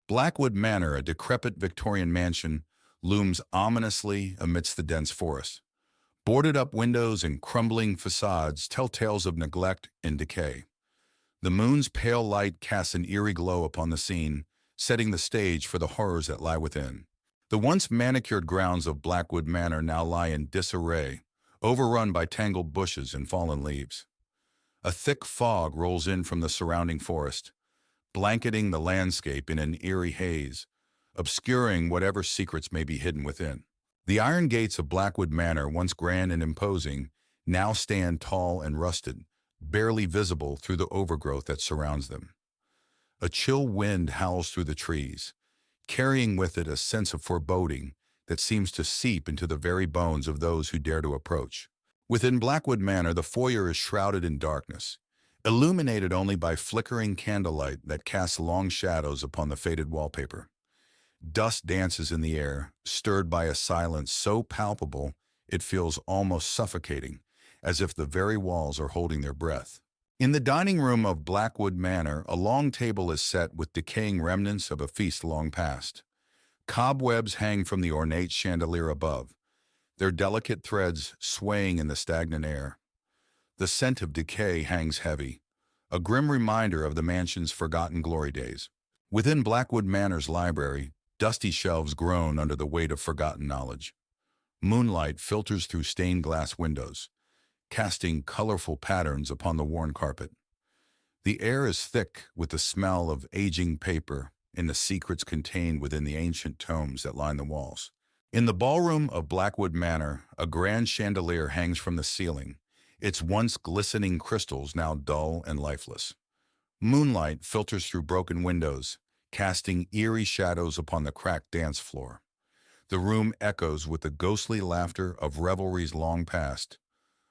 Blackwood Manor, a decrepit Victorian mansion, looms ominously amidst the dense forest. Boarded-up windows and crumbling facades tell tales of neglect and decay. The moon's pale light casts an eerie glow upon the scene, setting the stage for the horrors that lie within. The once manicured grounds of Blackwood Manor now lie in disarray, overrun by tangled bushes and fallen leaves. A thick fog rolls in from the surrounding forest, blanketing the landscape in an eerie haze, obscuring whatever secrets may be hidden within. The iron gates of Blackwood Manor, once grand and imposing, now stand tall and rusted, barely visible through the overgrowth that surrounds them. A chill wind howls through the trees, carrying with it a sense of foreboding that seems to seep into the very bones of those who dare to approach. Within Blackwood Manor, the foyer is shrouded in darkness, illuminated only by flickering candlelight that casts long shadows upon the faded wallpaper. Dust dances in the air, stirred by a silence so palpable it feels almost suffocating, as if the very walls are holding their breath. In the dining room of Blackwood Manor, a long table is set with decaying remnants of a feast long past. Cobwebs hang from the ornate chandelier above, their delicate threads swaying in the stagnant air. The scent of decay hangs heavy, a grim reminder of the mansion's forgotten glory days. Within Blackwood Manor's library, dusty shelves groan under the weight of forgotten knowledge. Moonlight filters through stained glass windows, casting colorful patterns upon the worn carpet. The air is thick with the smell of aging paper and the secrets contained within the ancient tomes that line the walls. In the ballroom of Blackwood Manor, a grand chandelier hangs from the ceiling, its once glistening crystals now dull and lifeless. Moonlight filters through broken windows, casting eerie shadows upon the cracked dance floor. The room echoes with the ghostly laughter of revelries long past,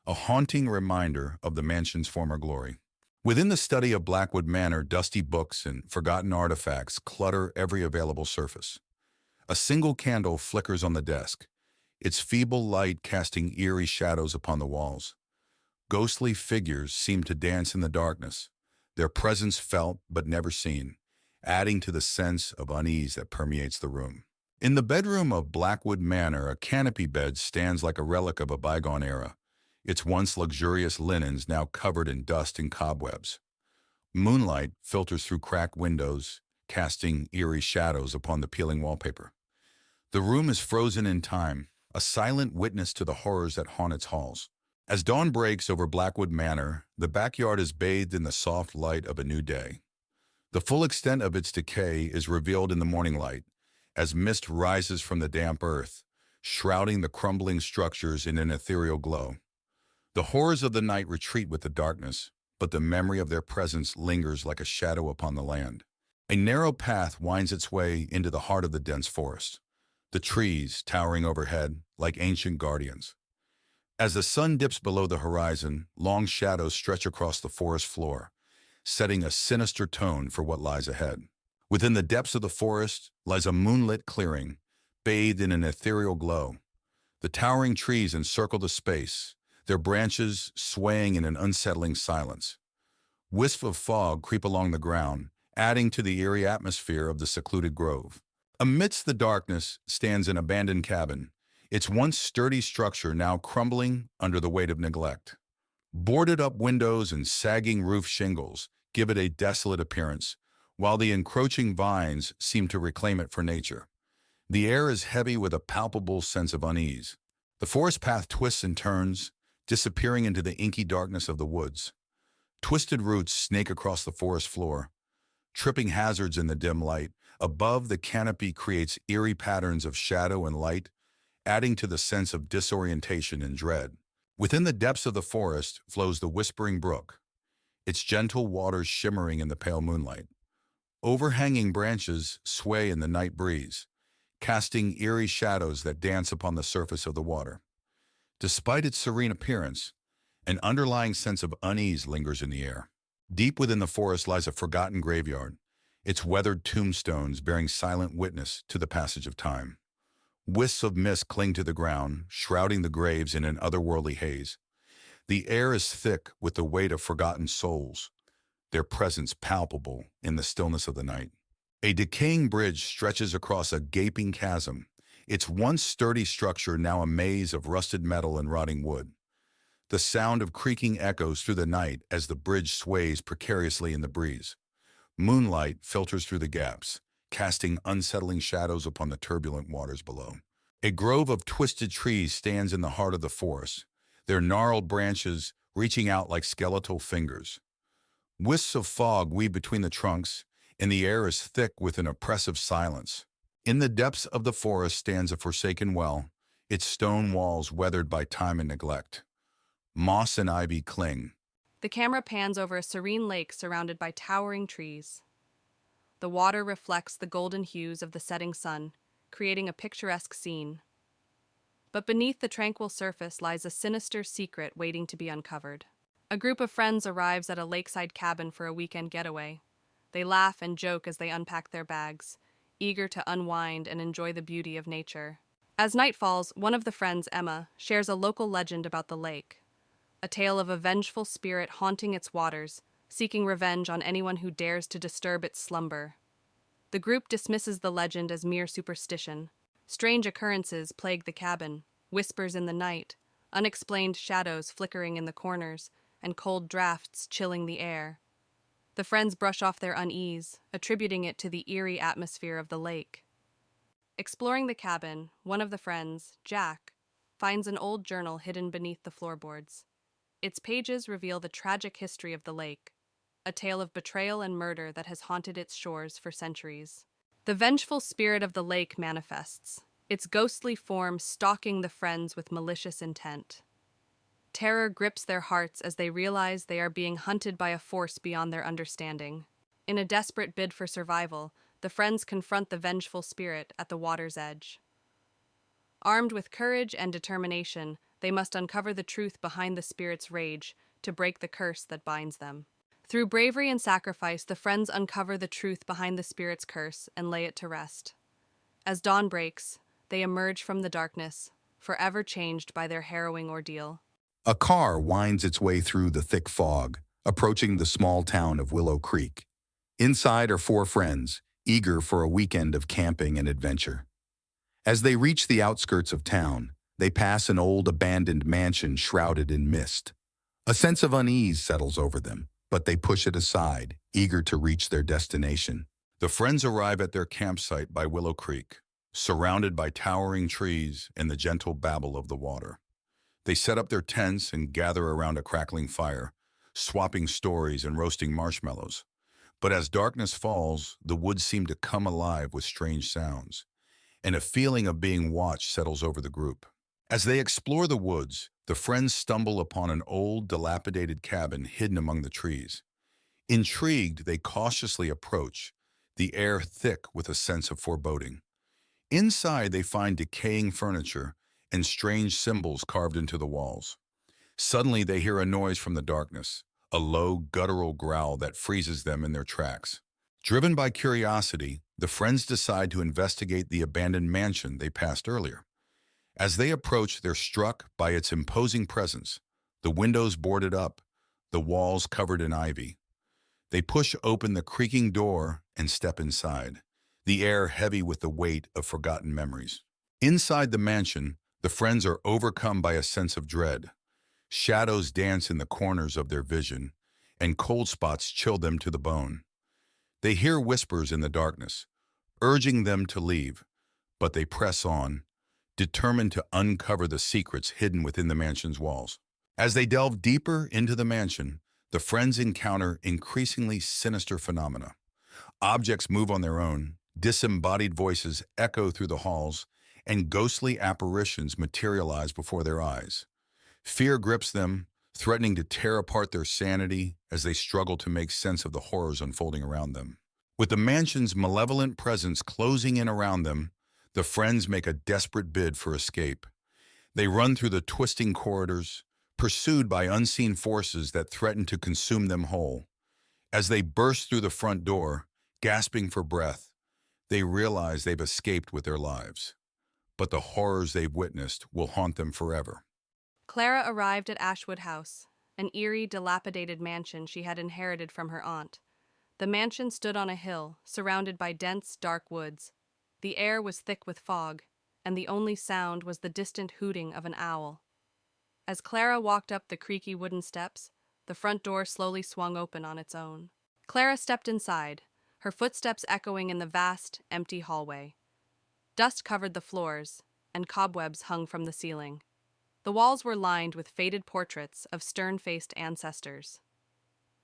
a haunting reminder of the mansion's former glory. Within the study of Blackwood Manor, dusty books and forgotten artifacts clutter every available surface. A single candle flickers on the desk, its feeble light casting eerie shadows upon the walls. Ghostly figures seem to dance in the darkness, their presence felt but never seen, adding to the sense of unease that permeates the room. In the bedroom of Blackwood Manor, a canopy bed stands like a relic of a bygone era, its once luxurious linens now covered in dust and cobwebs. Moonlight filters through cracked windows, casting eerie shadows upon the peeling wallpaper. The room is frozen in time, a silent witness to the horrors that haunt its halls. As dawn breaks over Blackwood Manor, the backyard is bathed in the soft light of a new day. The full extent of its decay is revealed in the morning light, as mist rises from the damp earth, shrouding the crumbling structures in an ethereal glow. The horrors of the night retreat with the darkness, but the memory of their presence lingers like a shadow upon the land. A narrow path winds its way into the heart of the dense forest, the trees towering overhead like ancient guardians. As the sun dips below the horizon, long shadows stretch across the forest floor, setting a sinister tone for what lies ahead. Within the depths of the forest lies a moonlit clearing, bathed in an ethereal glow. The towering trees encircle the space, their branches swaying in an unsettling silence. Wisps of fog creep along the ground, adding to the eerie atmosphere of the secluded grove. Amidst the darkness stands an abandoned cabin, its once sturdy structure now crumbling under the weight of neglect. Boarded-up windows and sagging roof shingles give it a desolate appearance, while the encroaching vines seem to reclaim it for nature. The air is heavy with a palpable sense of unease. The forest path twists and turns, disappearing into the inky darkness of the woods. Twisted roots snake across the forest floor, tripping hazards in the dim light. Above, the canopy creates eerie patterns of shadow and light, adding to the sense of disorientation and dread. Within the depths of the forest flows the Whispering Brook, its gentle waters shimmering in the pale moonlight. Overhanging branches sway in the night breeze, casting eerie shadows that dance upon the surface of the water. Despite its serene appearance, an underlying sense of unease lingers in the air. Deep within the forest lies a forgotten graveyard, its weathered tombstones bearing silent witness to the passage of time. Wisps of mist cling to the ground, shrouding the graves in an otherworldly haze. The air is thick with the weight of forgotten souls, their presence palpable in the stillness of the night. A decaying bridge stretches across a gaping chasm, its once sturdy structure now a maze of rusted metal and rotting wood. The sound of creaking echoes through the night as the bridge sways precariously in the breeze. Moonlight filters through the gaps, casting unsettling shadows upon the turbulent waters below. A grove of twisted trees stands in the heart of the forest, their gnarled branches reaching out like skeletal fingers. Wisps of fog weave between the trunks, and the air is thick with an oppressive silence. In the depths of the forest stands a forsaken well, its stone walls weathered by time and neglect. Moss and ivy cling. The camera pans over a serene lake surrounded by towering trees. The water reflects the golden hues of the setting sun, creating a picturesque scene. But beneath the tranquil surface lies a sinister secret waiting to be uncovered. A group of friends arrives at a lakeside cabin for a weekend getaway. They laugh and joke as they unpack their bags, eager to unwind and enjoy the beauty of nature. As night falls, one of the friends, Emma, shares a local legend about the lake, a tale of a vengeful spirit haunting its waters, seeking revenge on anyone who dares to disturb its slumber. The group dismisses the legend as mere superstition. Strange occurrences plague the cabin, whispers in the night, unexplained shadows flickering in the corners, and cold drafts chilling the air. The friends brush off their unease, attributing it to the eerie atmosphere of the lake. Exploring the cabin, one of the friends, Jack, finds an old journal hidden beneath the floorboards. Its pages reveal the tragic history of the lake, a tale of betrayal and murder that has haunted its shores for centuries. The vengeful spirit of the lake manifests, its ghostly form stalking the friends with malicious intent. Terror grips their hearts as they realize they are being hunted by a force beyond their understanding. In a desperate bid for survival, the friends confront the vengeful spirit at the water's edge. Armed with courage and determination, they must uncover the truth behind the spirit's rage to break the curse that binds them. Through bravery and sacrifice, the friends uncover the truth behind the spirit's curse and lay it to rest. As dawn breaks, they emerge from the darkness, forever changed by their harrowing ordeal. A car winds its way through the thick fog, approaching the small town of Willow Creek. Inside are four friends, eager for a weekend of camping and adventure. As they reach the outskirts of town, they pass an old abandoned mansion shrouded in mist. A sense of unease settles over them, but they push it aside, eager to reach their destination. The friends arrive at their campsite by Willow Creek, surrounded by towering trees and the gentle babble of the water. They set up their tents and gather around a crackling fire, swapping stories and roasting marshmallows. But as darkness falls, the woods seem to come alive with strange sounds, and a feeling of being watched settles over the group. As they explore the woods, the friends stumble upon an old, dilapidated cabin hidden among the trees. Intrigued, they cautiously approach, the air thick with a sense of foreboding. Inside, they find decaying furniture and strange symbols carved into the walls. Suddenly, they hear a noise from the darkness, a low, guttural growl that freezes them in their tracks. Driven by curiosity, the friends decide to investigate the abandoned mansion they passed earlier. As they approach, they're struck by its imposing presence, the windows boarded up, the walls covered in ivy. They push open the creaking door and step inside, the air heavy with the weight of forgotten memories. Inside the mansion, the friends are overcome by a sense of dread. Shadows dance in the corners of their vision, and cold spots chill them to the bone. They hear whispers in the darkness, urging them to leave, but they press on, determined to uncover the secrets hidden within the mansion's walls. As they delve deeper into the mansion, the friends encounter increasingly sinister phenomena. Objects move on their own, disembodied voices echo through the halls, and ghostly apparitions materialize before their eyes. Fear grips them, threatening to tear apart their sanity as they struggle to make sense of the horrors unfolding around them. With the mansion's malevolent presence closing in around them, the friends make a desperate bid for escape. They run through the twisting corridors, pursued by unseen forces that threaten to consume them whole. As they burst through the front door, gasping for breath, they realize they've escaped with their lives. But the horrors they've witnessed will haunt them forever. Clara arrived at Ashwood House, an eerie, dilapidated mansion she had inherited from her aunt. The mansion stood on a hill, surrounded by dense, dark woods. The air was thick with fog, and the only sound was the distant hooting of an owl. As Clara walked up the creaky wooden steps, the front door slowly swung open on its own. Clara stepped inside, her footsteps echoing in the vast, empty hallway. Dust covered the floors, and cobwebs hung from the ceiling. The walls were lined with faded portraits of stern-faced ancestors.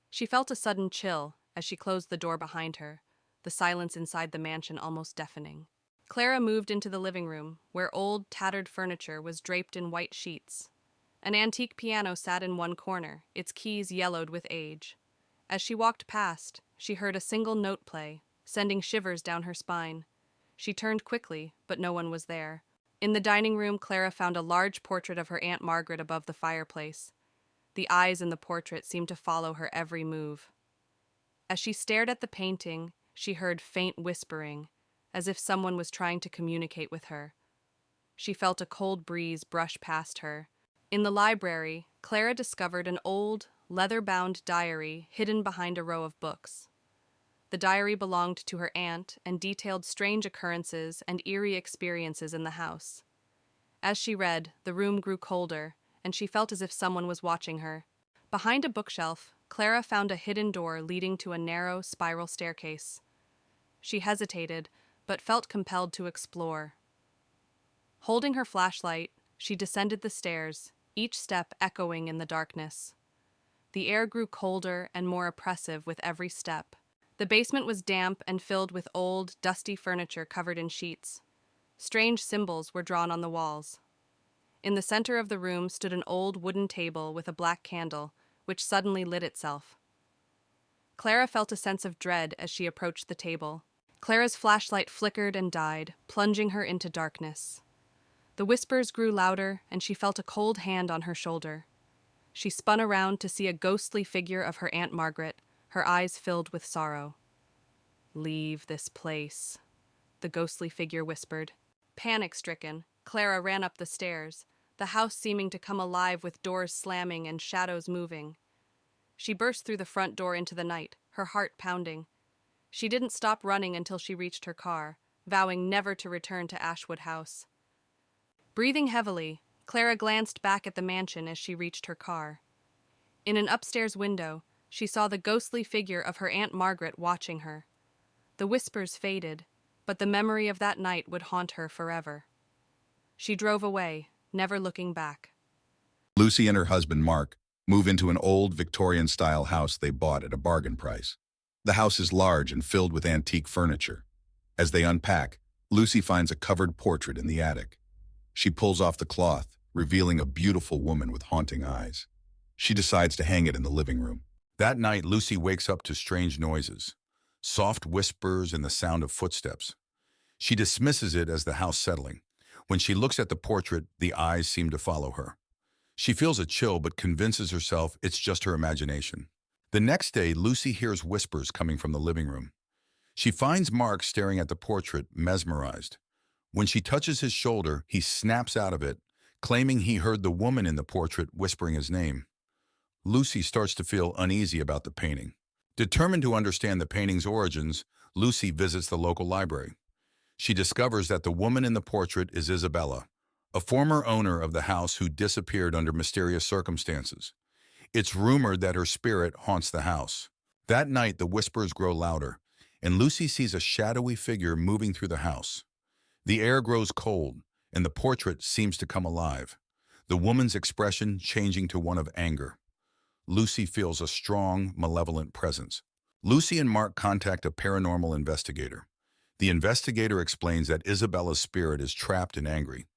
She felt a sudden chill as she closed the door behind her, the silence inside the mansion almost deafening. Clara moved into the living room, where old, tattered furniture was draped in white sheets. An antique piano sat in one corner, its keys yellowed with age. As she walked past, she heard a single note play, sending shivers down her spine. She turned quickly, but no one was there. In the dining room, Clara found a large portrait of her Aunt Margaret above the fireplace. The eyes in the portrait seemed to follow her every move. As she stared at the painting, she heard faint whispering, as if someone was trying to communicate with her. She felt a cold breeze brush past her. In the library, Clara discovered an old, leather-bound diary hidden behind a row of books. The diary belonged to her aunt and detailed strange occurrences and eerie experiences in the house. As she read, the room grew colder, and she felt as if someone was watching her. Behind a bookshelf, Clara found a hidden door leading to a narrow, spiral staircase. She hesitated, but felt compelled to explore. Holding her flashlight, she descended the stairs, each step echoing in the darkness. The air grew colder and more oppressive with every step. The basement was damp and filled with old, dusty furniture covered in sheets. Strange symbols were drawn on the walls. In the center of the room stood an old wooden table with a black candle, which suddenly lit itself. Clara felt a sense of dread as she approached the table. Clara's flashlight flickered and died, plunging her into darkness. The whispers grew louder, and she felt a cold hand on her shoulder. She spun around to see a ghostly figure of her Aunt Margaret, her eyes filled with sorrow. "Leave this place," the ghostly figure whispered. Panic-stricken, Clara ran up the stairs, the house seeming to come alive with doors slamming and shadows moving. She burst through the front door into the night, her heart pounding. She didn't stop running until she reached her car, vowing never to return to Ashwood House. Breathing heavily, Clara glanced back at the mansion as she reached her car. In an upstairs window, she saw the ghostly figure of her Aunt Margaret watching her. The whispers faded, but the memory of that night would haunt her forever. She drove away, never looking back. Lucy and her husband, Mark, move into an old Victorian-style house they bought at a bargain price. The house is large and filled with antique furniture. As they unpack, Lucy finds a covered portrait in the attic. She pulls off the cloth, revealing a beautiful woman with haunting eyes. She decides to hang it in the living room. That night, Lucy wakes up to strange noises, soft whispers and the sound of footsteps. She dismisses it as the house settling. When she looks at the portrait, the eyes seem to follow her. She feels a chill but convinces herself it's just her imagination. The next day, Lucy hears whispers coming from the living room. She finds Mark staring at the portrait, mesmerized. When she touches his shoulder, he snaps out of it, claiming he heard the woman in the portrait whispering his name. Lucy starts to feel uneasy about the painting. Determined to understand the painting's origins, Lucy visits the local library. She discovers that the woman in the portrait is Isabella, a former owner of the house who disappeared under mysterious circumstances. It's rumored that her spirit haunts the house. That night, the whispers grow louder, and Lucy sees a shadowy figure moving through the house. The air grows cold, and the portrait seems to come alive, the woman's expression changing to one of anger. Lucy feels a strong, malevolent presence. Lucy and Mark contact a paranormal investigator. The investigator explains that Isabella's spirit is trapped and angry.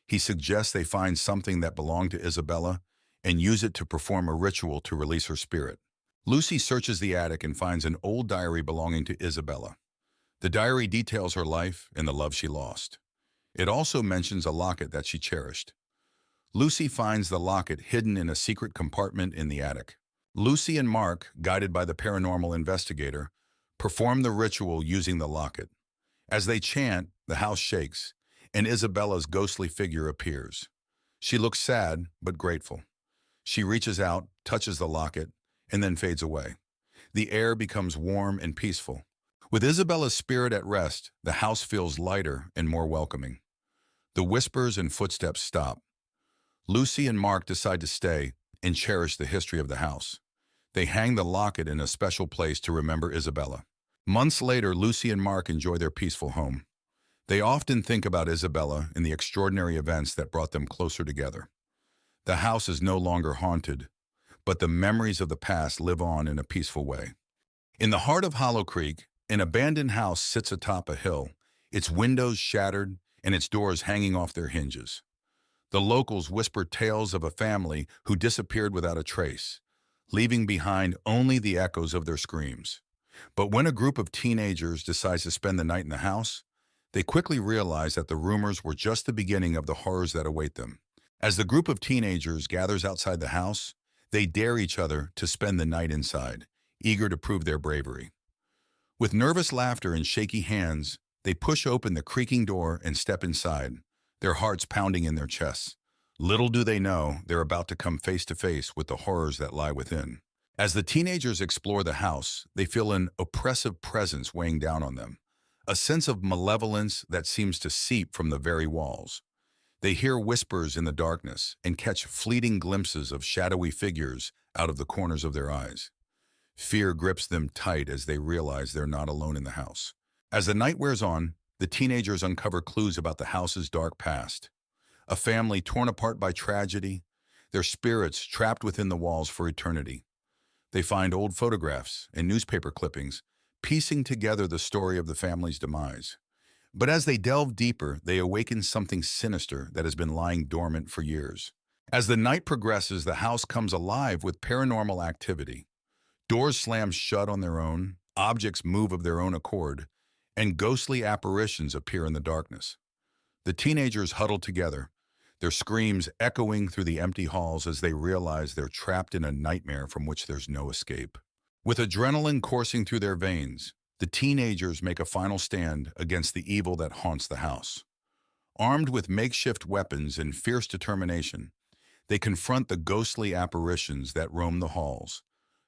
He suggests they find something that belonged to Isabella and use it to perform a ritual to release her spirit. Lucy searches the attic and finds an old diary belonging to Isabella. The diary details her life and the love she lost. It also mentions a locket that she cherished. Lucy finds the locket hidden in a secret compartment in the attic. Lucy and Mark, guided by the paranormal investigator, perform the ritual using the locket. As they chant, the house shakes, and Isabella's ghostly figure appears. She looks sad but grateful. She reaches out, touches the locket, and then fades away. The air becomes warm and peaceful. With Isabella's spirit at rest, the house feels lighter and more welcoming. The whispers and footsteps stop. Lucy and Mark decide to stay and cherish the history of the house. They hang the locket in a special place to remember Isabella. Months later, Lucy and Mark enjoy their peaceful home. They often think about Isabella and the extraordinary events that brought them closer together. The house is no longer haunted, but the memories of the past live on in a peaceful way. In the heart of Hollow Creek, an abandoned house sits atop a hill, its windows shattered and its doors hanging off their hinges. The locals whisper tales of a family who disappeared without a trace, leaving behind only the echoes of their screams. But when a group of teenagers decides to spend the night in the house, they quickly realize that the rumors were just the beginning of the horrors that await them. As the group of teenagers gathers outside the house, they dare each other to spend the night inside, eager to prove their bravery. With nervous laughter and shaky hands, they push open the creaking door and step inside, their hearts pounding in their chests. Little do they know they're about to come face to face with the horrors that lie within. As the teenagers explore the house, they feel an oppressive presence weighing down on them, a sense of malevolence that seems to seep from the very walls. They hear whispers in the darkness and catch fleeting glimpses of shadowy figures out of the corners of their eyes. Fear grips them tight as they realize they're not alone in the house. As the night wears on, the teenagers uncover clues about the house's dark past. A family torn apart by tragedy, their spirits trapped within the walls for eternity. They find old photographs and newspaper clippings, piecing together the story of the family's demise. But as they delve deeper, they awaken something sinister that has been lying dormant for years. As the night progresses, the house comes alive with paranormal activity. Doors slam shut on their own, objects move of their own accord, and ghostly apparitions appear in the darkness. The teenagers huddle together, their screams echoing through the empty halls as they realize they're trapped in a nightmare from which there's no escape. With adrenaline coursing through their veins, the teenagers make a final stand against the evil that haunts the house. Armed with makeshift weapons and fierce determination, they confront the ghostly apparitions that roam the halls,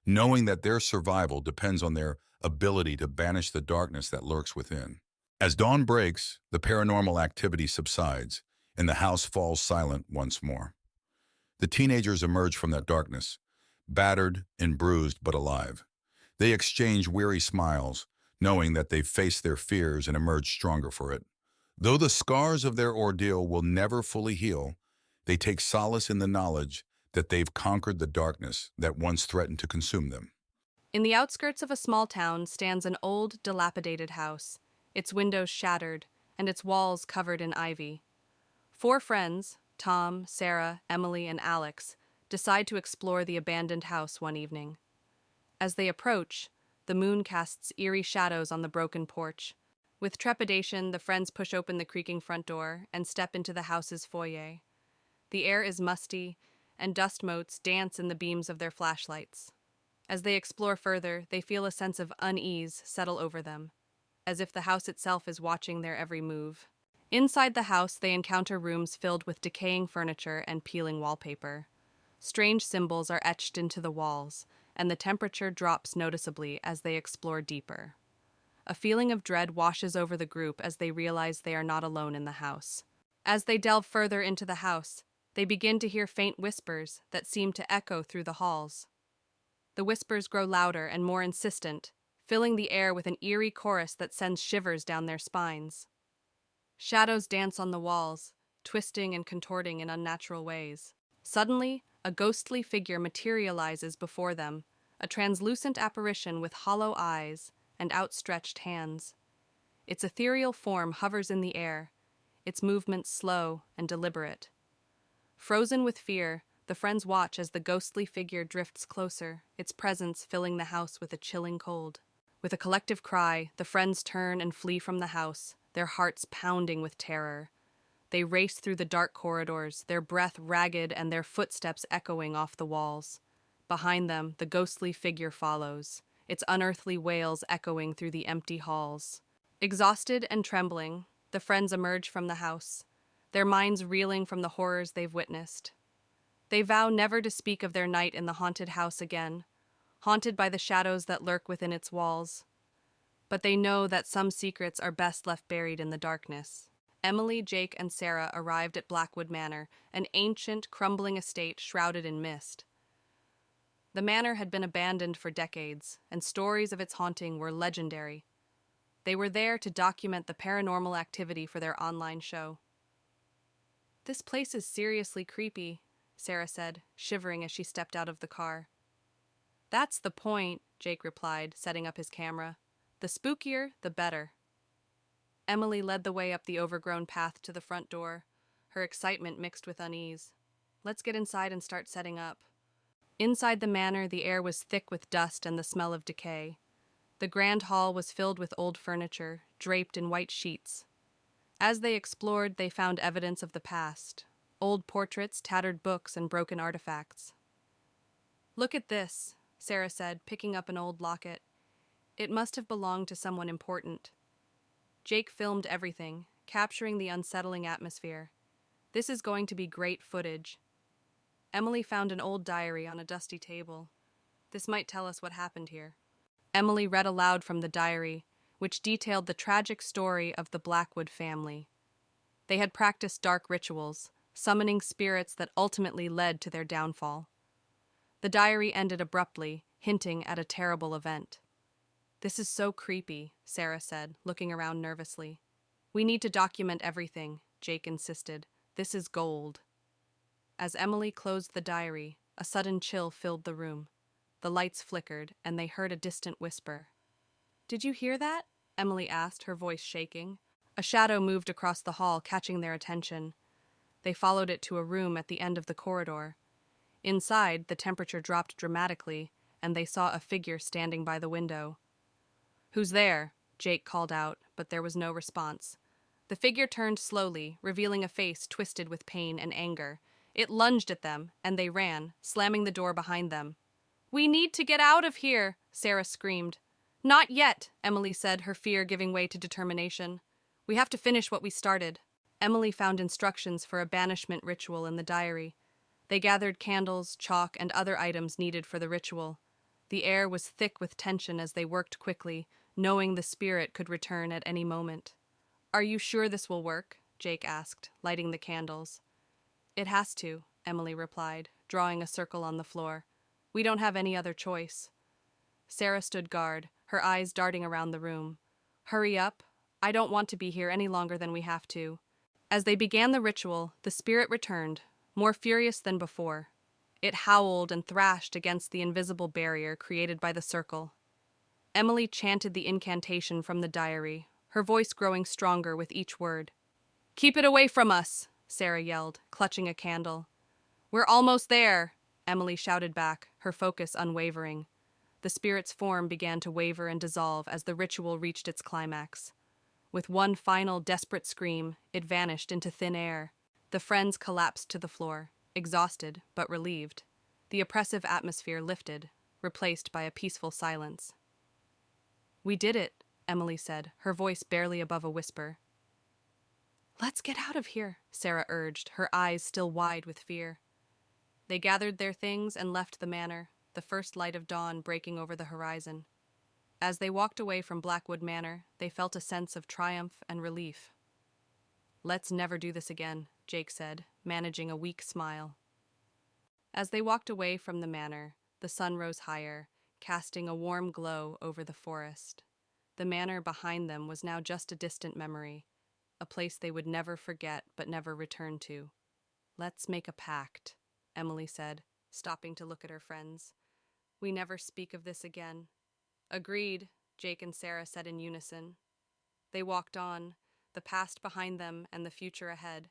knowing that their survival depends on their ability to banish the darkness that lurks within. As dawn breaks, the paranormal activity subsides, and the house falls silent once more. The teenagers emerge from that darkness, battered and bruised but alive. They exchange weary smiles, knowing that they've faced their fears and emerged stronger for it. Though the scars of their ordeal will never fully heal, they take solace in the knowledge that they've conquered the darkness that once threatened to consume them. In the outskirts of a small town stands an old, dilapidated house, its windows shattered and its walls covered in ivy. 4 friends, Tom, Sarah, Emily, and Alex, decide to explore the abandoned house one evening. As they approach, the moon casts eerie shadows on the broken porch. With trepidation, the friends push open the creaking front door and step into the house's foyer. The air is musty, and dust motes dance in the beams of their flashlights. As they explore further, they feel a sense of unease settle over them, as if the house itself is watching their every move. Inside the house, they encounter rooms filled with decaying furniture and peeling wallpaper. Strange symbols are etched into the walls, and the temperature drops noticeably as they explore deeper. A feeling of dread washes over the group as they realize they are not alone in the house. As they delve further into the house, they begin to hear faint whispers that seem to echo through the halls. The whispers grow louder and more insistent, filling the air with an eerie chorus that sends shivers down their spines. Shadows dance on the walls, twisting and contorting in unnatural ways. Suddenly, a ghostly figure materializes before them, a translucent apparition with hollow eyes and outstretched hands. Its ethereal form hovers in the air, its movements slow and deliberate. Frozen with fear, the friends watch as the ghostly figure drifts closer, its presence filling the house with a chilling cold. With a collective cry, the friends turn and flee from the house, their hearts pounding with terror. They race through the dark corridors, their breath ragged and their footsteps echoing off the walls. Behind them, the ghostly figure follows, its unearthly wails echoing through the empty halls. Exhausted and trembling, the friends emerge from the house, their minds reeling from the horrors they've witnessed. They vow never to speak of their night in the haunted house again, haunted by the shadows that lurk within its walls. But they know that some secrets are best left buried in the darkness. Emily, Jake, and Sarah arrived at Blackwood Manor, an ancient, crumbling estate shrouded in mist. The manor had been abandoned for decades, and stories of its haunting were legendary. They were there to document the paranormal activity for their online show. "This place is seriously creepy," Sarah said, shivering as she stepped out of the car. "That's the point," Jake replied, setting up his camera. "The spookier, the better." Emily led the way up the overgrown path to the front door, her excitement mixed with unease. "Let's get inside and start setting up." Inside the manor, the air was thick with dust and the smell of decay. The grand hall was filled with old furniture, draped in white sheets. As they explored, they found evidence of the past: old portraits, tattered books, and broken artifacts. "Look at this," Sarah said, picking up an old locket. "It must have belonged to someone important." Jake filmed everything, capturing the unsettling atmosphere. "This is going to be great footage." Emily found an old diary on a dusty table. "This might tell us what happened here." Emily read aloud from the diary, which detailed the tragic story of the Blackwood family. They had practiced dark rituals, summoning spirits that ultimately led to their downfall. The diary ended abruptly, hinting at a terrible event. "This is so creepy," Sarah said, looking around nervously. "We need to document everything," Jake insisted. "This is gold." As Emily closed the diary, a sudden chill filled the room. The lights flickered, and they heard a distant whisper. "Did you hear that?" Emily asked, her voice shaking. A shadow moved across the hall, catching their attention. They followed it to a room at the end of the corridor. Inside, the temperature dropped dramatically, and they saw a figure standing by the window. "Who's there?" Jake called out, but there was no response. The figure turned slowly, revealing a face twisted with pain and anger. It lunged at them, and they ran, slamming the door behind them. "We need to get out of here," Sarah screamed. "Not yet," Emily said, her fear giving way to determination. "We have to finish what we started." Emily found instructions for a banishment ritual in the diary. They gathered candles, chalk, and other items needed for the ritual. The air was thick with tension as they worked quickly, knowing the spirit could return at any moment. "Are you sure this will work?" Jake asked, lighting the candles. "It has to," Emily replied, drawing a circle on the floor. "We don't have any other choice." Sarah stood guard, her eyes darting around the room. "Hurry up. I don't want to be here any longer than we have to." As they began the ritual, the spirit returned, more furious than before. It howled and thrashed against the invisible barrier created by the circle. Emily chanted the incantation from the diary, her voice growing stronger with each word. "Keep it away from us," Sarah yelled, clutching a candle. "We're almost there," Emily shouted back, her focus unwavering. The spirit's form began to waver and dissolve as the ritual reached its climax. With one final desperate scream, it vanished into thin air. The friends collapsed to the floor, exhausted but relieved. The oppressive atmosphere lifted, replaced by a peaceful silence. "We did it," Emily said, her voice barely above a whisper. "Let's get out of here," Sarah urged, her eyes still wide with fear. They gathered their things and left the manor, the first light of dawn breaking over the horizon. As they walked away from Blackwood Manor, they felt a sense of triumph and relief. "Let's never do this again," Jake said, managing a weak smile. As they walked away from the manor, the sun rose higher, casting a warm glow over the forest. The manor behind them was now just a distant memory, a place they would never forget but never return to. "Let's make a pact," Emily said, stopping to look at her friends. "We never speak of this again." "Agreed," Jake and Sarah said in unison. They walked on, the past behind them and the future ahead,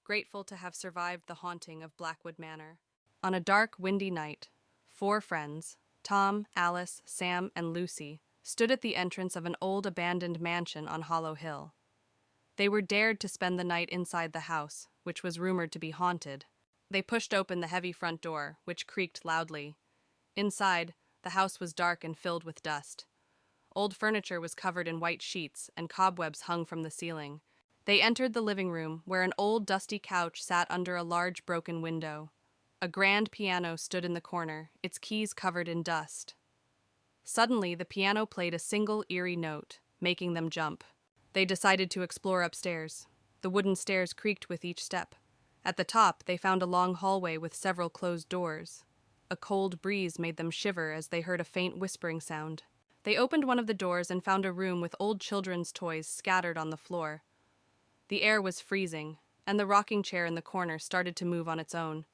grateful to have survived the haunting of Blackwood Manor. On a dark, windy night, 4 friends, Tom, Alice, Sam, and Lucy, stood at the entrance of an old abandoned mansion on Hollow Hill. They were dared to spend the night inside the house, which was rumored to be haunted. They pushed open the heavy front door, which creaked loudly. Inside, the house was dark and filled with dust. Old furniture was covered in white sheets, and cobwebs hung from the ceiling. They entered the living room, where an old dusty couch sat under a large broken window. A grand piano stood in the corner, its keys covered in dust. Suddenly, the piano played a single eerie note, making them jump. They decided to explore upstairs. The wooden stairs creaked with each step. At the top, they found a long hallway with several closed doors. A cold breeze made them shiver as they heard a faint whispering sound. They opened one of the doors and found a room with old children's toys scattered on the floor. The air was freezing, and the rocking chair in the corner started to move on its own.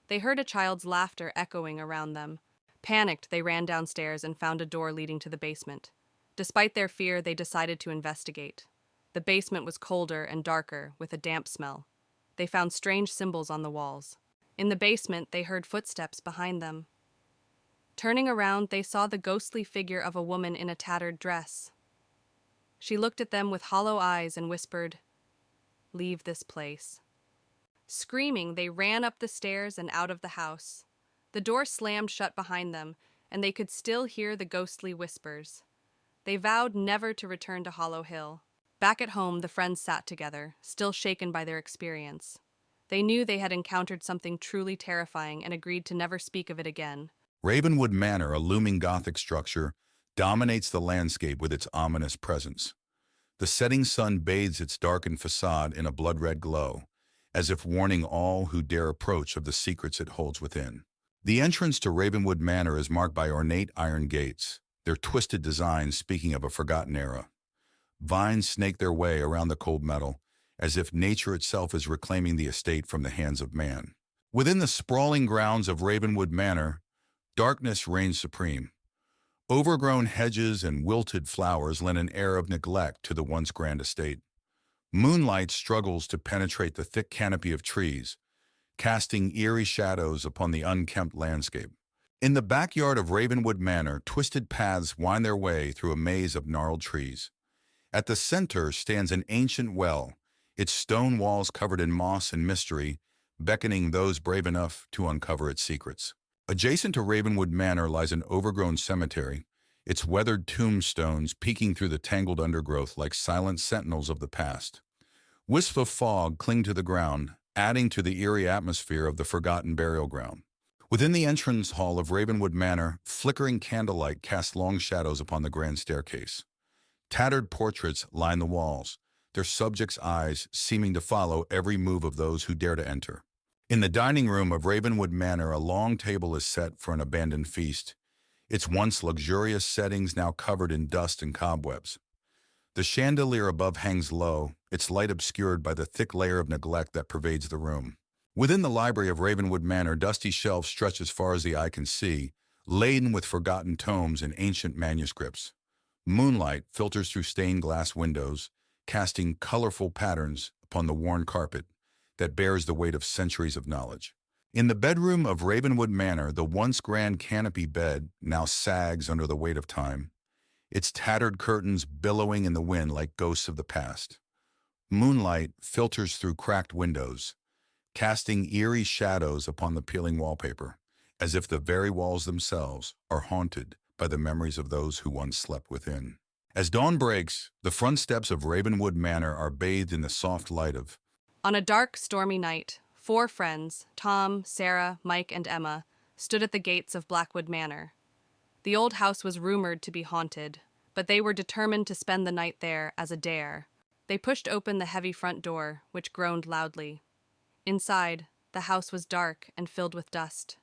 They heard a child's laughter echoing around them. Panicked, they ran downstairs and found a door leading to the basement. Despite their fear, they decided to investigate. The basement was colder and darker, with a damp smell. They found strange symbols on the walls. In the basement, they heard footsteps behind them. Turning around, they saw the ghostly figure of a woman in a tattered dress. She looked at them with hollow eyes and whispered, "Leave this place." Screaming, they ran up the stairs and out of the house. The door slammed shut behind them, and they could still hear the ghostly whispers. They vowed never to return to Hollow Hill. Back at home, the friends sat together, still shaken by their experience. They knew they had encountered something truly terrifying and agreed to never speak of it again. Ravenwood Manor, a looming Gothic structure, dominates the landscape with its ominous presence. The setting sun bathes its darkened facade in a blood-red glow, as if warning all who dare approach of the secrets it holds within. The entrance to Ravenwood Manor is marked by ornate iron gates, their twisted designs speaking of a forgotten era. Vines snake their way around the cold metal, as if nature itself is reclaiming the estate from the hands of man. Within the sprawling grounds of Ravenwood Manor, darkness reigns supreme. Overgrown hedges and wilted flowers lend an air of neglect to the once grand estate. Moonlight struggles to penetrate the thick canopy of trees, casting eerie shadows upon the unkempt landscape. In the backyard of Ravenwood Manor, twisted paths wind their way through a maze of gnarled trees. At the center stands an ancient well, its stone walls covered in moss and mystery, beckoning those brave enough to uncover its secrets. Adjacent to Ravenwood Manor lies an overgrown cemetery, its weathered tombstones peeking through the tangled undergrowth like silent sentinels of the past. Wisps of fog cling to the ground, adding to the eerie atmosphere of the forgotten burial ground. Within the entrance hall of Ravenwood Manor, flickering candlelight casts long shadows upon the grand staircase. Tattered portraits line the walls, their subjects' eyes seeming to follow every move of those who dare to enter. In the dining room of Ravenwood Manor, a long table is set for an abandoned feast, its once luxurious settings now covered in dust and cobwebs. The chandelier above hangs low, its light obscured by the thick layer of neglect that pervades the room. Within the library of Ravenwood Manor, dusty shelves stretch as far as the eye can see, laden with forgotten tomes and ancient manuscripts. Moonlight filters through stained glass windows, casting colorful patterns upon the worn carpet that bears the weight of centuries of knowledge. In the bedroom of Ravenwood Manor, the once grand canopy bed now sags under the weight of time, its tattered curtains billowing in the wind like ghosts of the past. Moonlight filters through cracked windows, casting eerie shadows upon the peeling wallpaper, as if the very walls themselves are haunted by the memories of those who once slept within. As dawn breaks, the front steps of Ravenwood Manor are bathed in the soft light of. On a dark, stormy night, 4 friends, Tom, Sarah, Mike, and Emma, stood at the gates of Blackwood Manor. The old house was rumored to be haunted, but they were determined to spend the night there as a dare. They pushed open the heavy front door, which groaned loudly. Inside, the house was dark and filled with dust.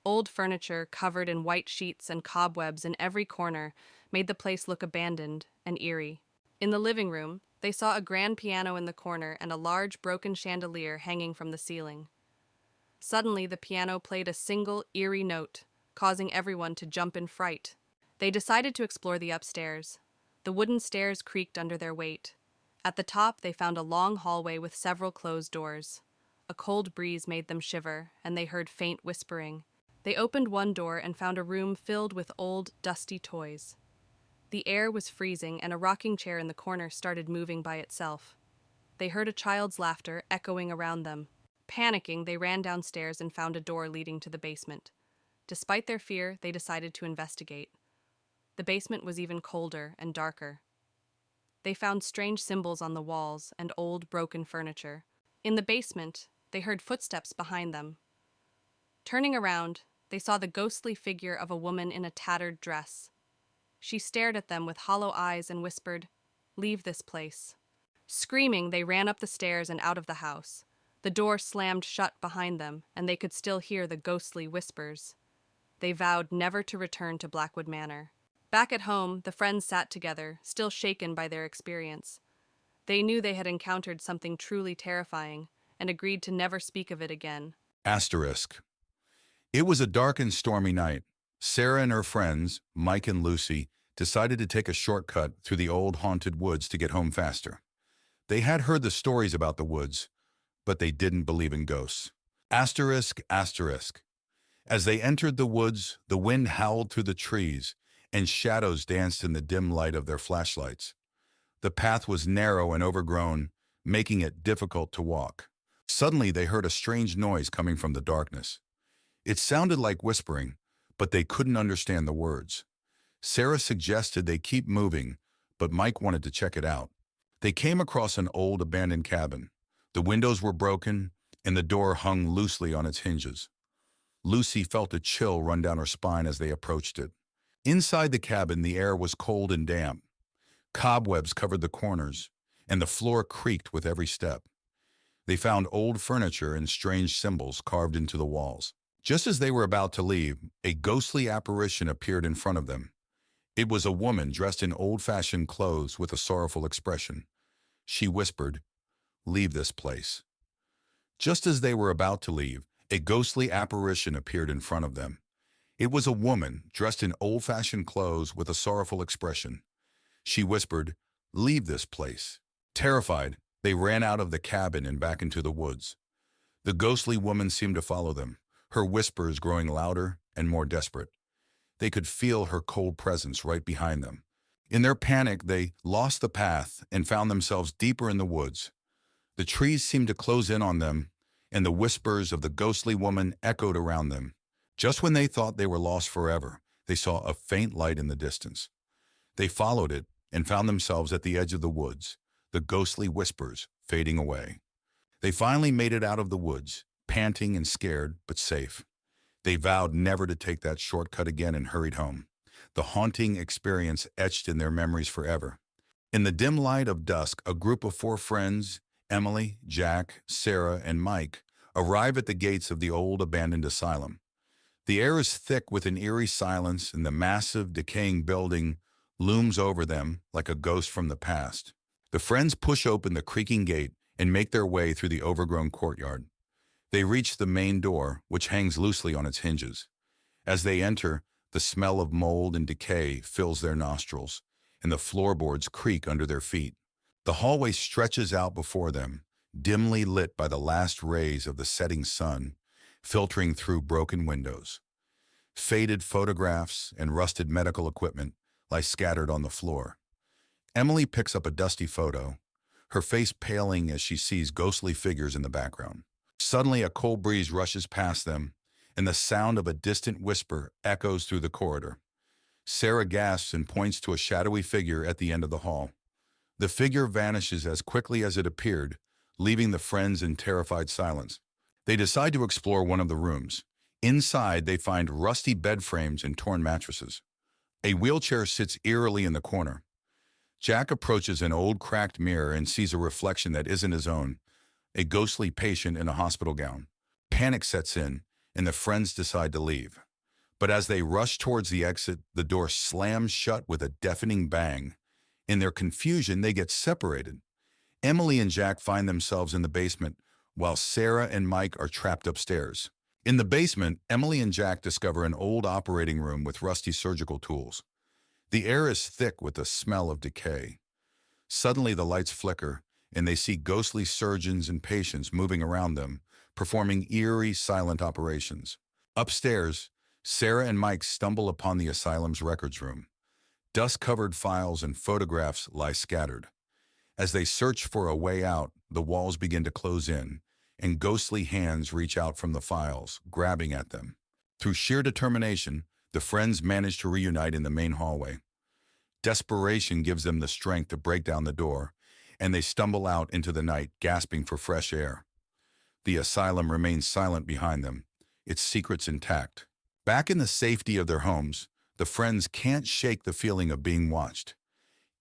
Old furniture covered in white sheets and cobwebs in every corner made the place look abandoned and eerie. In the living room, they saw a grand piano in the corner and a large broken chandelier hanging from the ceiling. Suddenly, the piano played a single, eerie note, causing everyone to jump in fright. They decided to explore the upstairs. The wooden stairs creaked under their weight. At the top, they found a long hallway with several closed doors. A cold breeze made them shiver, and they heard faint whispering. They opened one door and found a room filled with old, dusty toys. The air was freezing, and a rocking chair in the corner started moving by itself. They heard a child's laughter echoing around them. Panicking, they ran downstairs and found a door leading to the basement. Despite their fear, they decided to investigate. The basement was even colder and darker. They found strange symbols on the walls and old, broken furniture. In the basement, they heard footsteps behind them. Turning around, they saw the ghostly figure of a woman in a tattered dress. She stared at them with hollow eyes and whispered, "Leave this place." Screaming, they ran up the stairs and out of the house. The door slammed shut behind them, and they could still hear the ghostly whispers. They vowed never to return to Blackwood Manor. Back at home, the friends sat together, still shaken by their experience. They knew they had encountered something truly terrifying, and agreed to never speak of it again. Asterisk. It was a dark and stormy night. Sarah and her friends, Mike and Lucy, decided to take a shortcut through the old haunted woods to get home faster. They had heard the stories about the woods, but they didn't believe in ghosts. Asterisk, asterisk. As they entered the woods, the wind howled through the trees, and shadows danced in the dim light of their flashlights. The path was narrow and overgrown, making it difficult to walk. Suddenly, they heard a strange noise coming from the darkness. It sounded like whispering, but they couldn't understand the words. Sarah suggested they keep moving, but Mike wanted to check it out. They came across an old abandoned cabin. The windows were broken, and the door hung loosely on its hinges. Lucy felt a chill run down her spine as they approached it. Inside the cabin, the air was cold and damp. Cobwebs covered the corners, and the floor creaked with every step. They found old furniture and strange symbols carved into the walls. Just as they were about to leave, a ghostly apparition appeared in front of them. It was a woman dressed in old-fashioned clothes with a sorrowful expression. She whispered, "Leave this place." Just as they were about to leave, a ghostly apparition appeared in front of them. It was a woman dressed in old-fashioned clothes with a sorrowful expression. She whispered, "Leave this place." Terrified, they ran out of the cabin and back into the woods. The ghostly woman seemed to follow them, her whispers growing louder and more desperate. They could feel her cold presence right behind them. In their panic, they lost the path and found themselves deeper in the woods. The trees seemed to close in on them, and the whispers of the ghostly woman echoed around them. Just when they thought they were lost forever, they saw a faint light in the distance. They followed it and found themselves at the edge of the woods, the ghostly whispers fading away. They finally made it out of the woods, panting and scared, but safe. They vowed never to take that shortcut again and hurried home, the haunting experience etched in their memories forever. In the dim light of dusk, a group of 4 friends, Emily, Jack, Sarah, and Mike, arrive at the gates of the old abandoned asylum. The air is thick with an eerie silence, and the massive, decaying building looms over them like a ghost from the past. The friends push open the creaking gate and make their way through the overgrown courtyard. They reach the main door, which hangs loosely on its hinges. As they enter, the smell of mold and decay fills their nostrils, and the floorboards creak under their feet. The hallway stretches out before them, dimly lit by the last rays of the setting sun, filtering through broken windows. Faded photographs and rusted medical equipment lie scattered on the floor. Emily picks up a dusty photo, her face paling as she sees ghostly figures in the background. Suddenly, a cold breeze rushes past them, and the sound of a distant whisper echoes through the corridor. Sarah gasps and points to a shadowy figure at the end of the hall. The figure vanishes as quickly as it appeared, leaving the friends in terrified silence. They decide to explore one of the rooms. Inside, they find rusty bed frames and torn mattresses. A wheelchair sits eerily in the corner. Jack approaches an old cracked mirror and sees a reflection that isn't his own, a ghostly patient in a hospital gown. Panic sets in, and the friends decide to leave. But as they rush towards the exit, the door slams shut with a deafening bang. In their confusion, they get separated. Emily and Jack find themselves in the basement, while Sarah and Mike are trapped upstairs. In the basement, Emily and Jack discover an old operating room with rusty surgical tools. The air is thick with the smell of decay. Suddenly, the lights flicker, and they see ghostly surgeons and patients moving around them, performing eerie, silent operations. Upstairs, Sarah and Mike stumble upon the asylum's records room. Dust-covered files and photographs lie scattered. As they search for a way out, the walls begin to close in, and ghostly hands reach out from the files, grabbing at them. Through sheer determination, the friends manage to reunite in the main hallway. Desperation gives them the strength to break down the door, and they stumble out into the night, gasping for fresh air. The asylum remains silent behind them, its secrets intact. Back in the safety of their homes, the friends can't shake the feeling of being watched.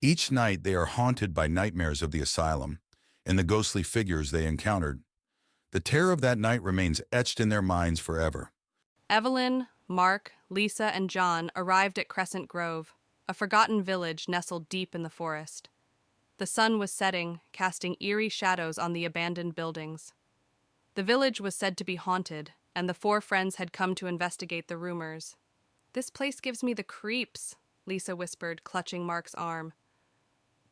Each night they are haunted by nightmares of the asylum and the ghostly figures they encountered. The terror of that night remains etched in their minds forever. Evelyn, Mark, Lisa, and John arrived at Crescent Grove, a forgotten village nestled deep in the forest. The sun was setting, casting eerie shadows on the abandoned buildings. The village was said to be haunted, and the four friends had come to investigate the rumors. "This place gives me the creeps," Lisa whispered, clutching Mark's arm.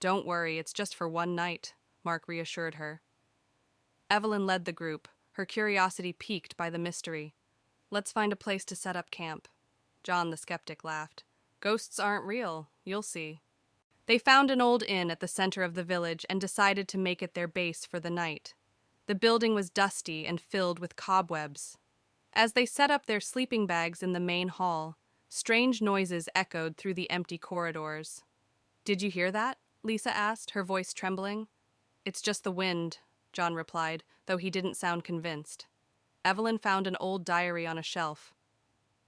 "Don't worry, it's just for one night," Mark reassured her. Evelyn led the group, her curiosity piqued by the mystery. "Let's find a place to set up camp." John the skeptic laughed. "Ghosts aren't real, you'll see." They found an old inn at the center of the village and decided to make it their base for the night. The building was dusty and filled with cobwebs. As they set up their sleeping bags in the main hall, strange noises echoed through the empty corridors. "Did you hear that?" Lisa asked, her voice trembling. "It's just the wind," John replied, though he didn't sound convinced. Evelyn found an old diary on a shelf.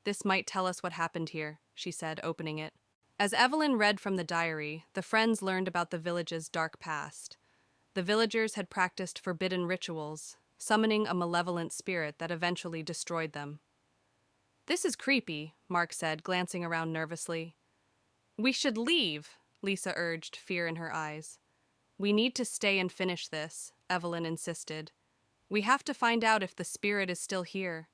"This might tell us what happened here," she said, opening it. As Evelyn read from the diary, the friends learned about the village's dark past. The villagers had practiced forbidden rituals, summoning a malevolent spirit that eventually destroyed them. "This is creepy," Mark said, glancing around nervously. "We should leave," Lisa urged, fear in her eyes. "We need to stay and finish this," Evelyn insisted. "We have to find out if the spirit is still here."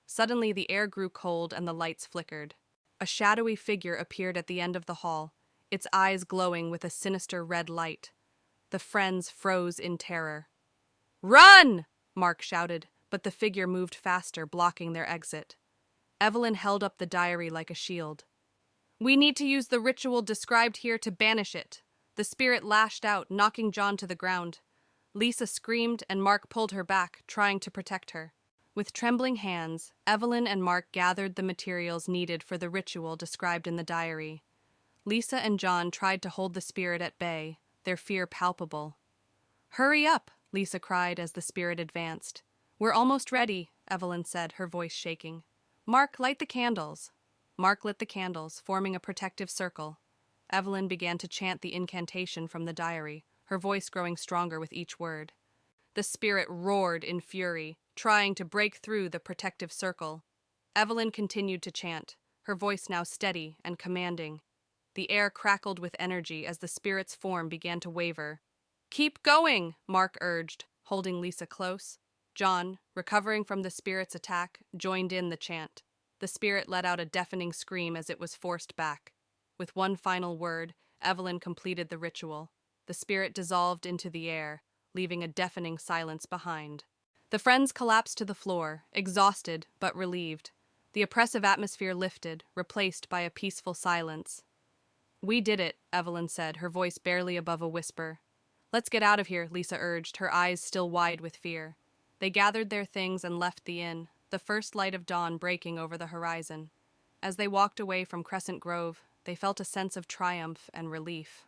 Suddenly the air grew cold and the lights flickered. A shadowy figure appeared at the end of the hall, its eyes glowing with a sinister red light. The friends froze in terror. "Run!" Mark shouted, but the figure moved faster, blocking their exit. Evelyn held up the diary like a shield. "We need to use the ritual described here to banish it." The spirit lashed out, knocking John to the ground. Lisa screamed and Mark pulled her back, trying to protect her. With trembling hands, Evelyn and Mark gathered the materials needed for the ritual described in the diary. Lisa and John tried to hold the spirit at bay, their fear palpable. "Hurry up!" Lisa cried as the spirit advanced. "We're almost ready," Evelyn said, her voice shaking. "Mark, light the candles." Mark lit the candles, forming a protective circle. Evelyn began to chant the incantation from the diary, her voice growing stronger with each word. The spirit roared in fury, trying to break through the protective circle. Evelyn continued to chant, her voice now steady and commanding. The air crackled with energy as the spirit's form began to waver. "Keep going," Mark urged, holding Lisa close. John, recovering from the spirit's attack, joined in the chant. The spirit let out a deafening scream as it was forced back. With one final word, Evelyn completed the ritual. The spirit dissolved into the air, leaving a deafening silence behind. The friends collapsed to the floor, exhausted but relieved. The oppressive atmosphere lifted, replaced by a peaceful silence. "We did it," Evelyn said, her voice barely above a whisper. "Let's get out of here," Lisa urged, her eyes still wide with fear. They gathered their things and left the inn, the first light of dawn breaking over the horizon. As they walked away from Crescent Grove, they felt a sense of triumph and relief.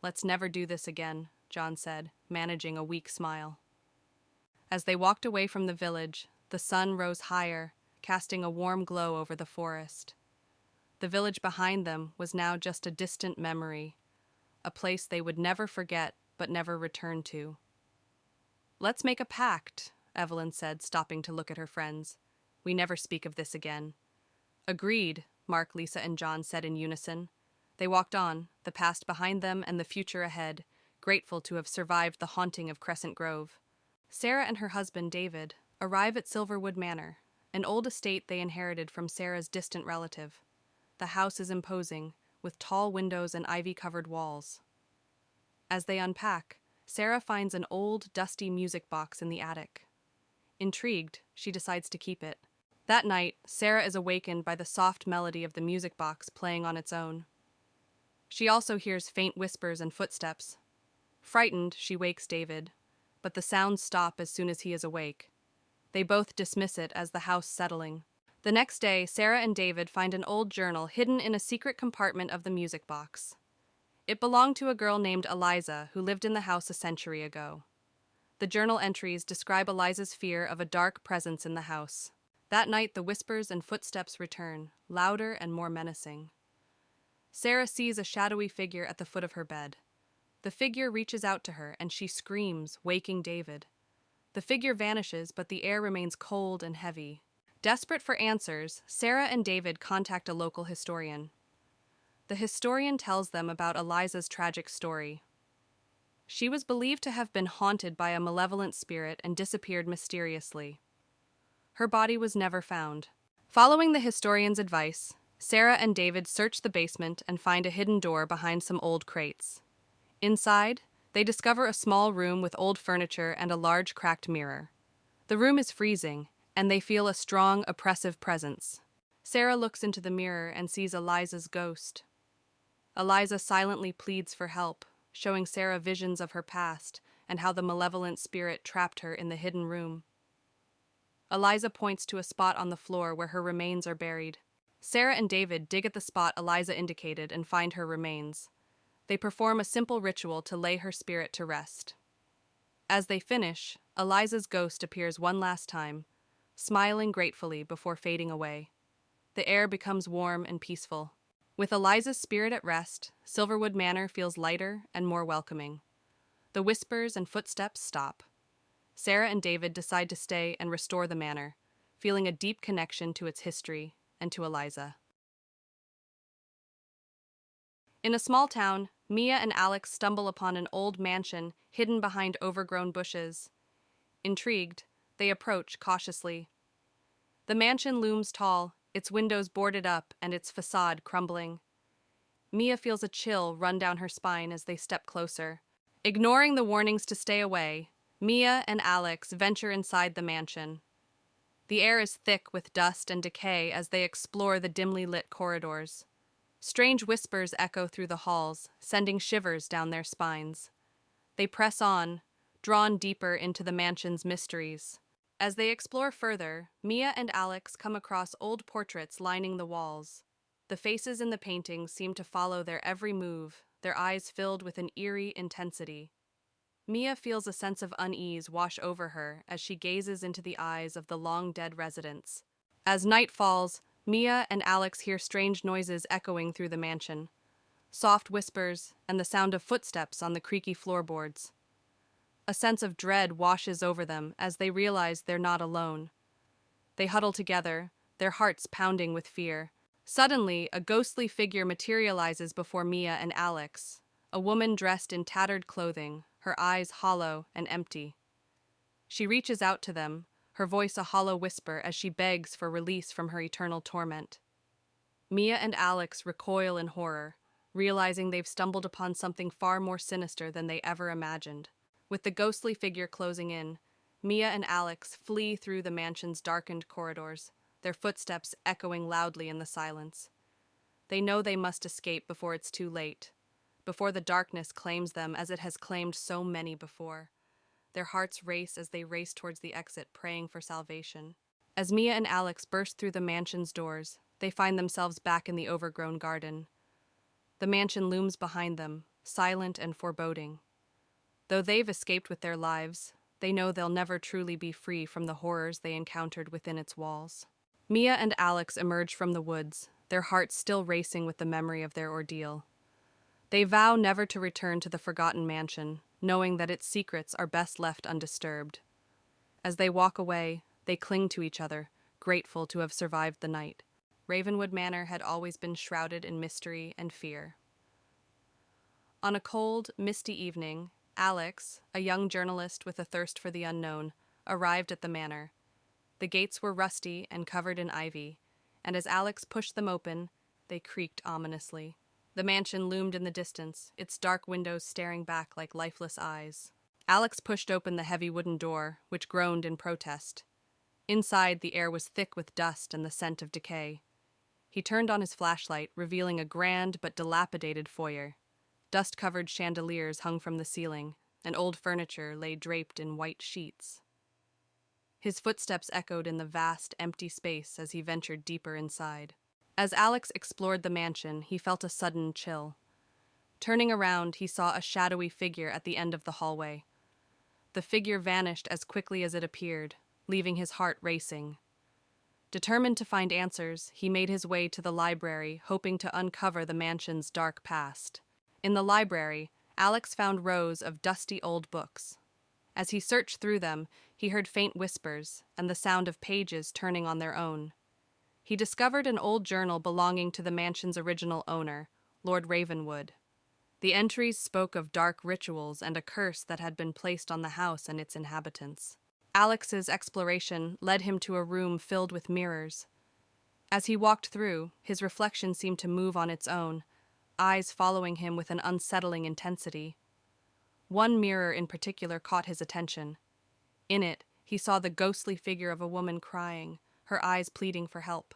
"Let's never do this again," John said, managing a weak smile. As they walked away from the village, the sun rose higher, casting a warm glow over the forest. The village behind them was now just a distant memory, a place they would never forget but never return to. "Let's make a pact," Evelyn said, stopping to look at her friends. "We never speak of this again." "Agreed," Mark, Lisa, and John said in unison. They walked on, the past behind them and the future ahead, grateful to have survived the haunting of Crescent Grove. Sarah and her husband, David, arrive at Silverwood Manor, an old estate they inherited from Sarah's distant relative. The house is imposing, with tall windows and ivy-covered walls. As they unpack, Sarah finds an old, dusty music box in the attic. Intrigued, she decides to keep it. That night, Sarah is awakened by the soft melody of the music box playing on its own. She also hears faint whispers and footsteps. Frightened, she wakes David, but the sounds stop as soon as he is awake. They both dismiss it as the house settling. The next day, Sarah and David find an old journal hidden in a secret compartment of the music box. It belonged to a girl named Eliza who lived in the house a century ago. The journal entries describe Eliza's fear of a dark presence in the house. That night, the whispers and footsteps return, louder and more menacing. Sarah sees a shadowy figure at the foot of her bed. The figure reaches out to her, and she screams, waking David. The figure vanishes, but the air remains cold and heavy. Desperate for answers, Sarah and David contact a local historian. The historian tells them about Eliza's tragic story. She was believed to have been haunted by a malevolent spirit and disappeared mysteriously. Her body was never found. Following the historian's advice, Sarah and David search the basement and find a hidden door behind some old crates. Inside, they discover a small room with old furniture and a large cracked mirror. The room is freezing, and they feel a strong, oppressive presence. Sarah looks into the mirror and sees Eliza's ghost. Eliza silently pleads for help, showing Sarah visions of her past and how the malevolent spirit trapped her in the hidden room. Eliza points to a spot on the floor where her remains are buried. Sarah and David dig at the spot Eliza indicated and find her remains. They perform a simple ritual to lay her spirit to rest. As they finish, Eliza's ghost appears one last time, smiling gratefully before fading away. The air becomes warm and peaceful. With Eliza's spirit at rest, Silverwood Manor feels lighter and more welcoming. The whispers and footsteps stop. Sarah and David decide to stay and restore the manor, feeling a deep connection to its history and to Eliza. In a small town, Mia and Alex stumble upon an old mansion hidden behind overgrown bushes. Intrigued, they approach cautiously. The mansion looms tall, its windows boarded up and its facade crumbling. Mia feels a chill run down her spine as they step closer. Ignoring the warnings to stay away, Mia and Alex venture inside the mansion. The air is thick with dust and decay as they explore the dimly lit corridors. Strange whispers echo through the halls, sending shivers down their spines. They press on, drawn deeper into the mansion's mysteries. As they explore further, Mia and Alex come across old portraits lining the walls. The faces in the paintings seem to follow their every move, their eyes filled with an eerie intensity. Mia feels a sense of unease wash over her as she gazes into the eyes of the long-dead residents. As night falls, Mia and Alex hear strange noises echoing through the mansion. Soft whispers and the sound of footsteps on the creaky floorboards. A sense of dread washes over them as they realize they're not alone. They huddle together, their hearts pounding with fear. Suddenly, a ghostly figure materializes before Mia and Alex, a woman dressed in tattered clothing, her eyes hollow and empty. She reaches out to them, her voice a hollow whisper as she begs for release from her eternal torment. Mia and Alex recoil in horror, realizing they've stumbled upon something far more sinister than they ever imagined. With the ghostly figure closing in, Mia and Alex flee through the mansion's darkened corridors, their footsteps echoing loudly in the silence. They know they must escape before it's too late, before the darkness claims them as it has claimed so many before. Their hearts race as they race towards the exit, praying for salvation. As Mia and Alex burst through the mansion's doors, they find themselves back in the overgrown garden. The mansion looms behind them, silent and foreboding. Though they've escaped with their lives, they know they'll never truly be free from the horrors they encountered within its walls. Mia and Alex emerge from the woods, their hearts still racing with the memory of their ordeal. They vow never to return to the forgotten mansion, knowing that its secrets are best left undisturbed. As they walk away, they cling to each other, grateful to have survived the night. Ravenwood Manor had always been shrouded in mystery and fear. On a cold, misty evening, Alex, a young journalist with a thirst for the unknown, arrived at the manor. The gates were rusty and covered in ivy, and as Alex pushed them open, they creaked ominously. The mansion loomed in the distance, its dark windows staring back like lifeless eyes. Alex pushed open the heavy wooden door, which groaned in protest. Inside, the air was thick with dust and the scent of decay. He turned on his flashlight, revealing a grand but dilapidated foyer. Dust-covered chandeliers hung from the ceiling, and old furniture lay draped in white sheets. His footsteps echoed in the vast, empty space as he ventured deeper inside. As Alex explored the mansion, he felt a sudden chill. Turning around, he saw a shadowy figure at the end of the hallway. The figure vanished as quickly as it appeared, leaving his heart racing. Determined to find answers, he made his way to the library, hoping to uncover the mansion's dark past. In the library, Alex found rows of dusty old books. As he searched through them, he heard faint whispers and the sound of pages turning on their own. He discovered an old journal belonging to the mansion's original owner, Lord Ravenwood. The entries spoke of dark rituals and a curse that had been placed on the house and its inhabitants. Alex's exploration led him to a room filled with mirrors. As he walked through, his reflection seemed to move on its own, eyes following him with an unsettling intensity. One mirror in particular caught his attention. In it, he saw the ghostly figure of a woman crying, her eyes pleading for help.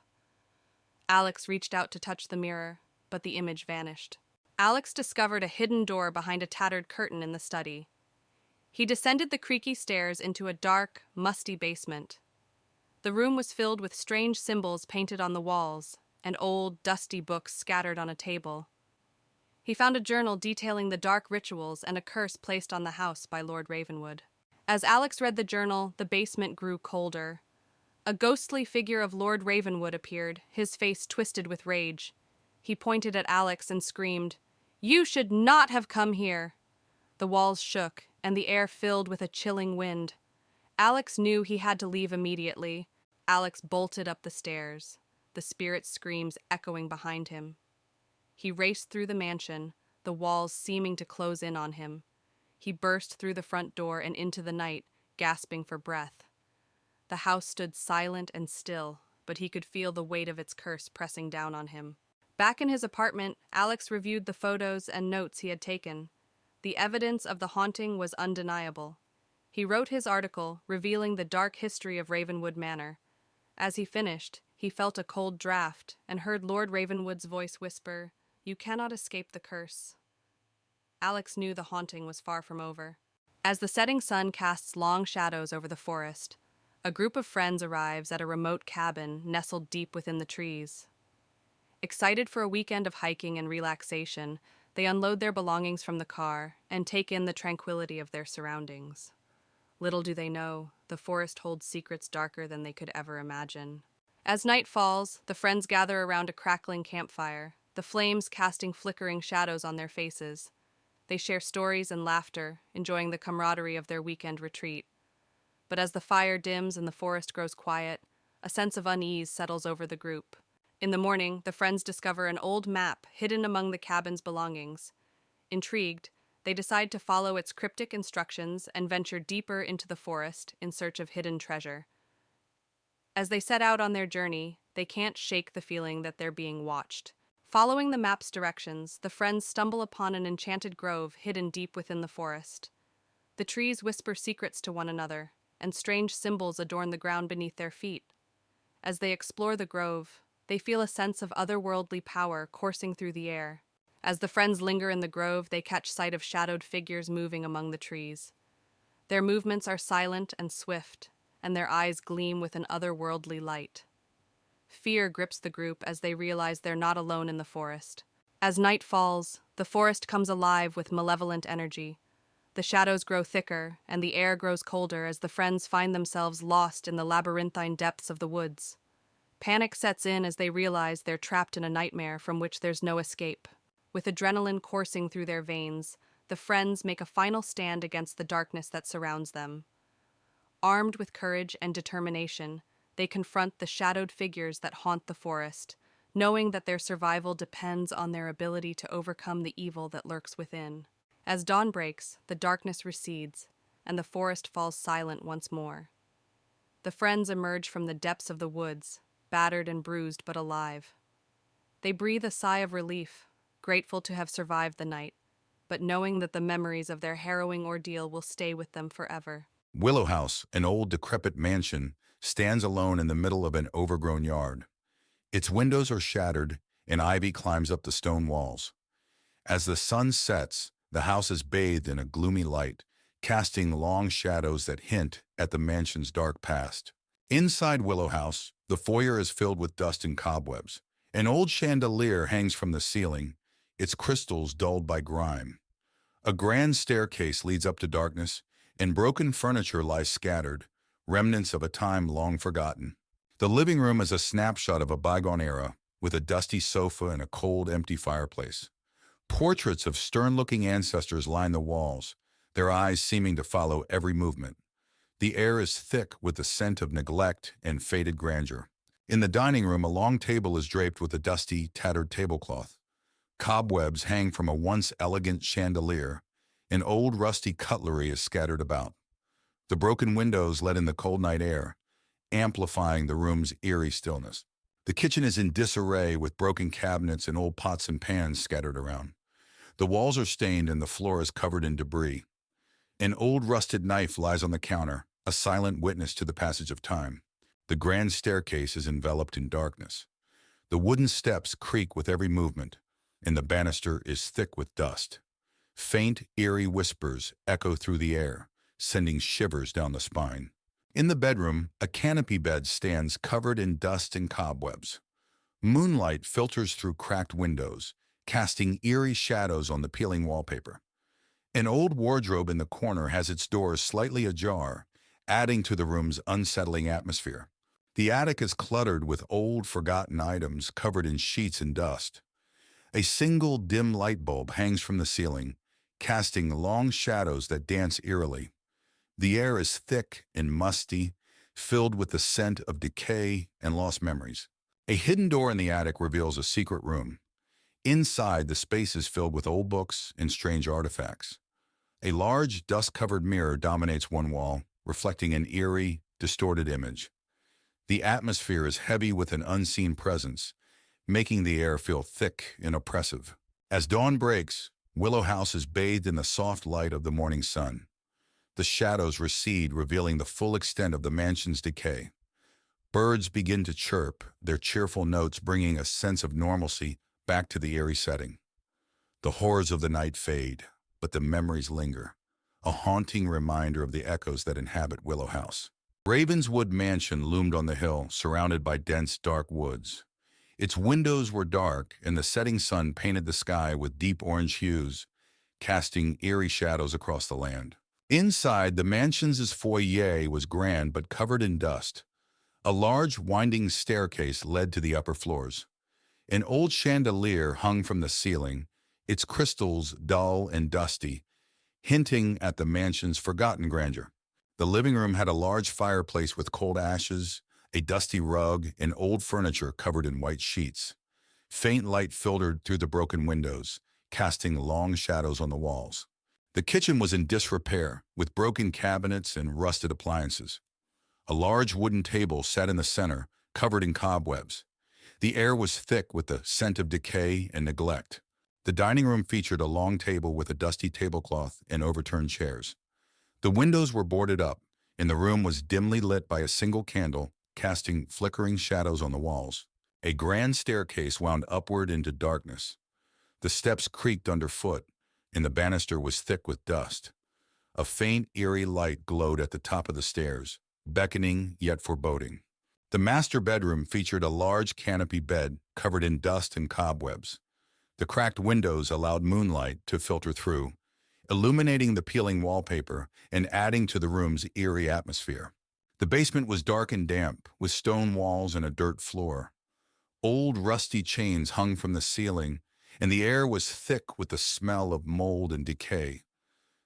Alex reached out to touch the mirror, but the image vanished. Alex discovered a hidden door behind a tattered curtain in the study. He descended the creaky stairs into a dark, musty basement. The room was filled with strange symbols painted on the walls and old, dusty books scattered on a table. He found a journal detailing the dark rituals and a curse placed on the house by Lord Ravenwood. As Alex read the journal, the basement grew colder. A ghostly figure of Lord Ravenwood appeared, his face twisted with rage. He pointed at Alex and screamed, "You should not have come here!" The walls shook, and the air filled with a chilling wind. Alex knew he had to leave immediately. Alex bolted up the stairs, the spirit's screams echoing behind him. He raced through the mansion, the walls seeming to close in on him. He burst through the front door and into the night, gasping for breath. The house stood silent and still, but he could feel the weight of its curse pressing down on him. Back in his apartment, Alex reviewed the photos and notes he had taken. The evidence of the haunting was undeniable. He wrote his article, revealing the dark history of Ravenwood Manor. As he finished, he felt a cold draft and heard Lord Ravenwood's voice whisper, "You cannot escape the curse." Alex knew the haunting was far from over. As the setting sun casts long shadows over the forest, a group of friends arrives at a remote cabin nestled deep within the trees. Excited for a weekend of hiking and relaxation, they unload their belongings from the car and take in the tranquility of their surroundings. Little do they know, the forest holds secrets darker than they could ever imagine. As night falls, the friends gather around a crackling campfire, the flames casting flickering shadows on their faces. They share stories and laughter, enjoying the camaraderie of their weekend retreat. But as the fire dims and the forest grows quiet, a sense of unease settles over the group. In the morning, the friends discover an old map hidden among the cabin's belongings. Intrigued, they decide to follow its cryptic instructions and venture deeper into the forest in search of hidden treasure. As they set out on their journey, they can't shake the feeling that they're being watched. Following the map's directions, the friends stumble upon an enchanted grove hidden deep within the forest. The trees whisper secrets to one another, and strange symbols adorn the ground beneath their feet. As they explore the grove, they feel a sense of otherworldly power coursing through the air. As the friends linger in the grove, they catch sight of shadowed figures moving among the trees. Their movements are silent and swift, and their eyes gleam with an otherworldly light. Fear grips the group as they realize they're not alone in the forest. As night falls, the forest comes alive with malevolent energy. The shadows grow thicker, and the air grows colder as the friends find themselves lost in the labyrinthine depths of the woods. Panic sets in as they realize they're trapped in a nightmare from which there's no escape. With adrenaline coursing through their veins, the friends make a final stand against the darkness that surrounds them. Armed with courage and determination, they confront the shadowed figures that haunt the forest, knowing that their survival depends on their ability to overcome the evil that lurks within. As dawn breaks, the darkness recedes, and the forest falls silent once more. The friends emerge from the depths of the woods, battered and bruised but alive. They breathe a sigh of relief, grateful to have survived the night, but knowing that the memories of their harrowing ordeal will stay with them forever. Willow House, an old decrepit mansion, stands alone in the middle of an overgrown yard. Its windows are shattered, and ivy climbs up the stone walls. As the sun sets, the house is bathed in a gloomy light, casting long shadows that hint at the mansion's dark past. Inside Willow House, the foyer is filled with dust and cobwebs. An old chandelier hangs from the ceiling, its crystals dulled by grime. A grand staircase leads up to darkness, and broken furniture lies scattered, remnants of a time long forgotten. The living room is a snapshot of a bygone era, with a dusty sofa and a cold, empty fireplace. Portraits of stern-looking ancestors line the walls, their eyes seeming to follow every movement. The air is thick with the scent of neglect and faded grandeur. In the dining room, a long table is draped with a dusty, tattered tablecloth. Cobwebs hang from a once elegant chandelier, and old rusty cutlery is scattered about. The broken windows let in the cold night air, amplifying the room's eerie stillness. The kitchen is in disarray with broken cabinets and old pots and pans scattered around. The walls are stained and the floor is covered in debris. An old rusted knife lies on the counter, a silent witness to the passage of time. The grand staircase is enveloped in darkness. The wooden steps creak with every movement, and the banister is thick with dust. Faint, eerie whispers echo through the air, sending shivers down the spine. In the bedroom, a canopy bed stands covered in dust and cobwebs. Moonlight filters through cracked windows, casting eerie shadows on the peeling wallpaper. An old wardrobe in the corner has its doors slightly ajar, adding to the room's unsettling atmosphere. The attic is cluttered with old, forgotten items covered in sheets and dust. A single dim light bulb hangs from the ceiling, casting long shadows that dance eerily. The air is thick and musty, filled with the scent of decay and lost memories. A hidden door in the attic reveals a secret room. Inside, the space is filled with old books and strange artifacts. A large, dust-covered mirror dominates one wall, reflecting an eerie, distorted image. The atmosphere is heavy with an unseen presence, making the air feel thick and oppressive. As dawn breaks, Willow House is bathed in the soft light of the morning sun. The shadows recede, revealing the full extent of the mansion's decay. Birds begin to chirp, their cheerful notes bringing a sense of normalcy back to the eerie setting. The horrors of the night fade, but the memories linger, a haunting reminder of the echoes that inhabit Willow House. Ravenswood Mansion loomed on the hill, surrounded by dense, dark woods. Its windows were dark, and the setting sun painted the sky with deep orange hues, casting eerie shadows across the land. Inside, the mansion's foyer was grand but covered in dust. A large, winding staircase led to the upper floors. An old chandelier hung from the ceiling, its crystals dull and dusty, hinting at the mansion's forgotten grandeur. The living room had a large fireplace with cold ashes, a dusty rug, and old furniture covered in white sheets. Faint light filtered through the broken windows, casting long shadows on the walls. The kitchen was in disrepair, with broken cabinets and rusted appliances. A large wooden table sat in the center, covered in cobwebs. The air was thick with the scent of decay and neglect. The dining room featured a long table with a dusty tablecloth and overturned chairs. The windows were boarded up, and the room was dimly lit by a single candle, casting flickering shadows on the walls. A grand staircase wound upward into darkness. The steps creaked underfoot, and the banister was thick with dust. A faint, eerie light glowed at the top of the stairs, beckoning yet foreboding. The master bedroom featured a large canopy bed covered in dust and cobwebs. The cracked windows allowed moonlight to filter through, illuminating the peeling wallpaper and adding to the room's eerie atmosphere. The basement was dark and damp, with stone walls and a dirt floor. Old rusty chains hung from the ceiling, and the air was thick with the smell of mold and decay.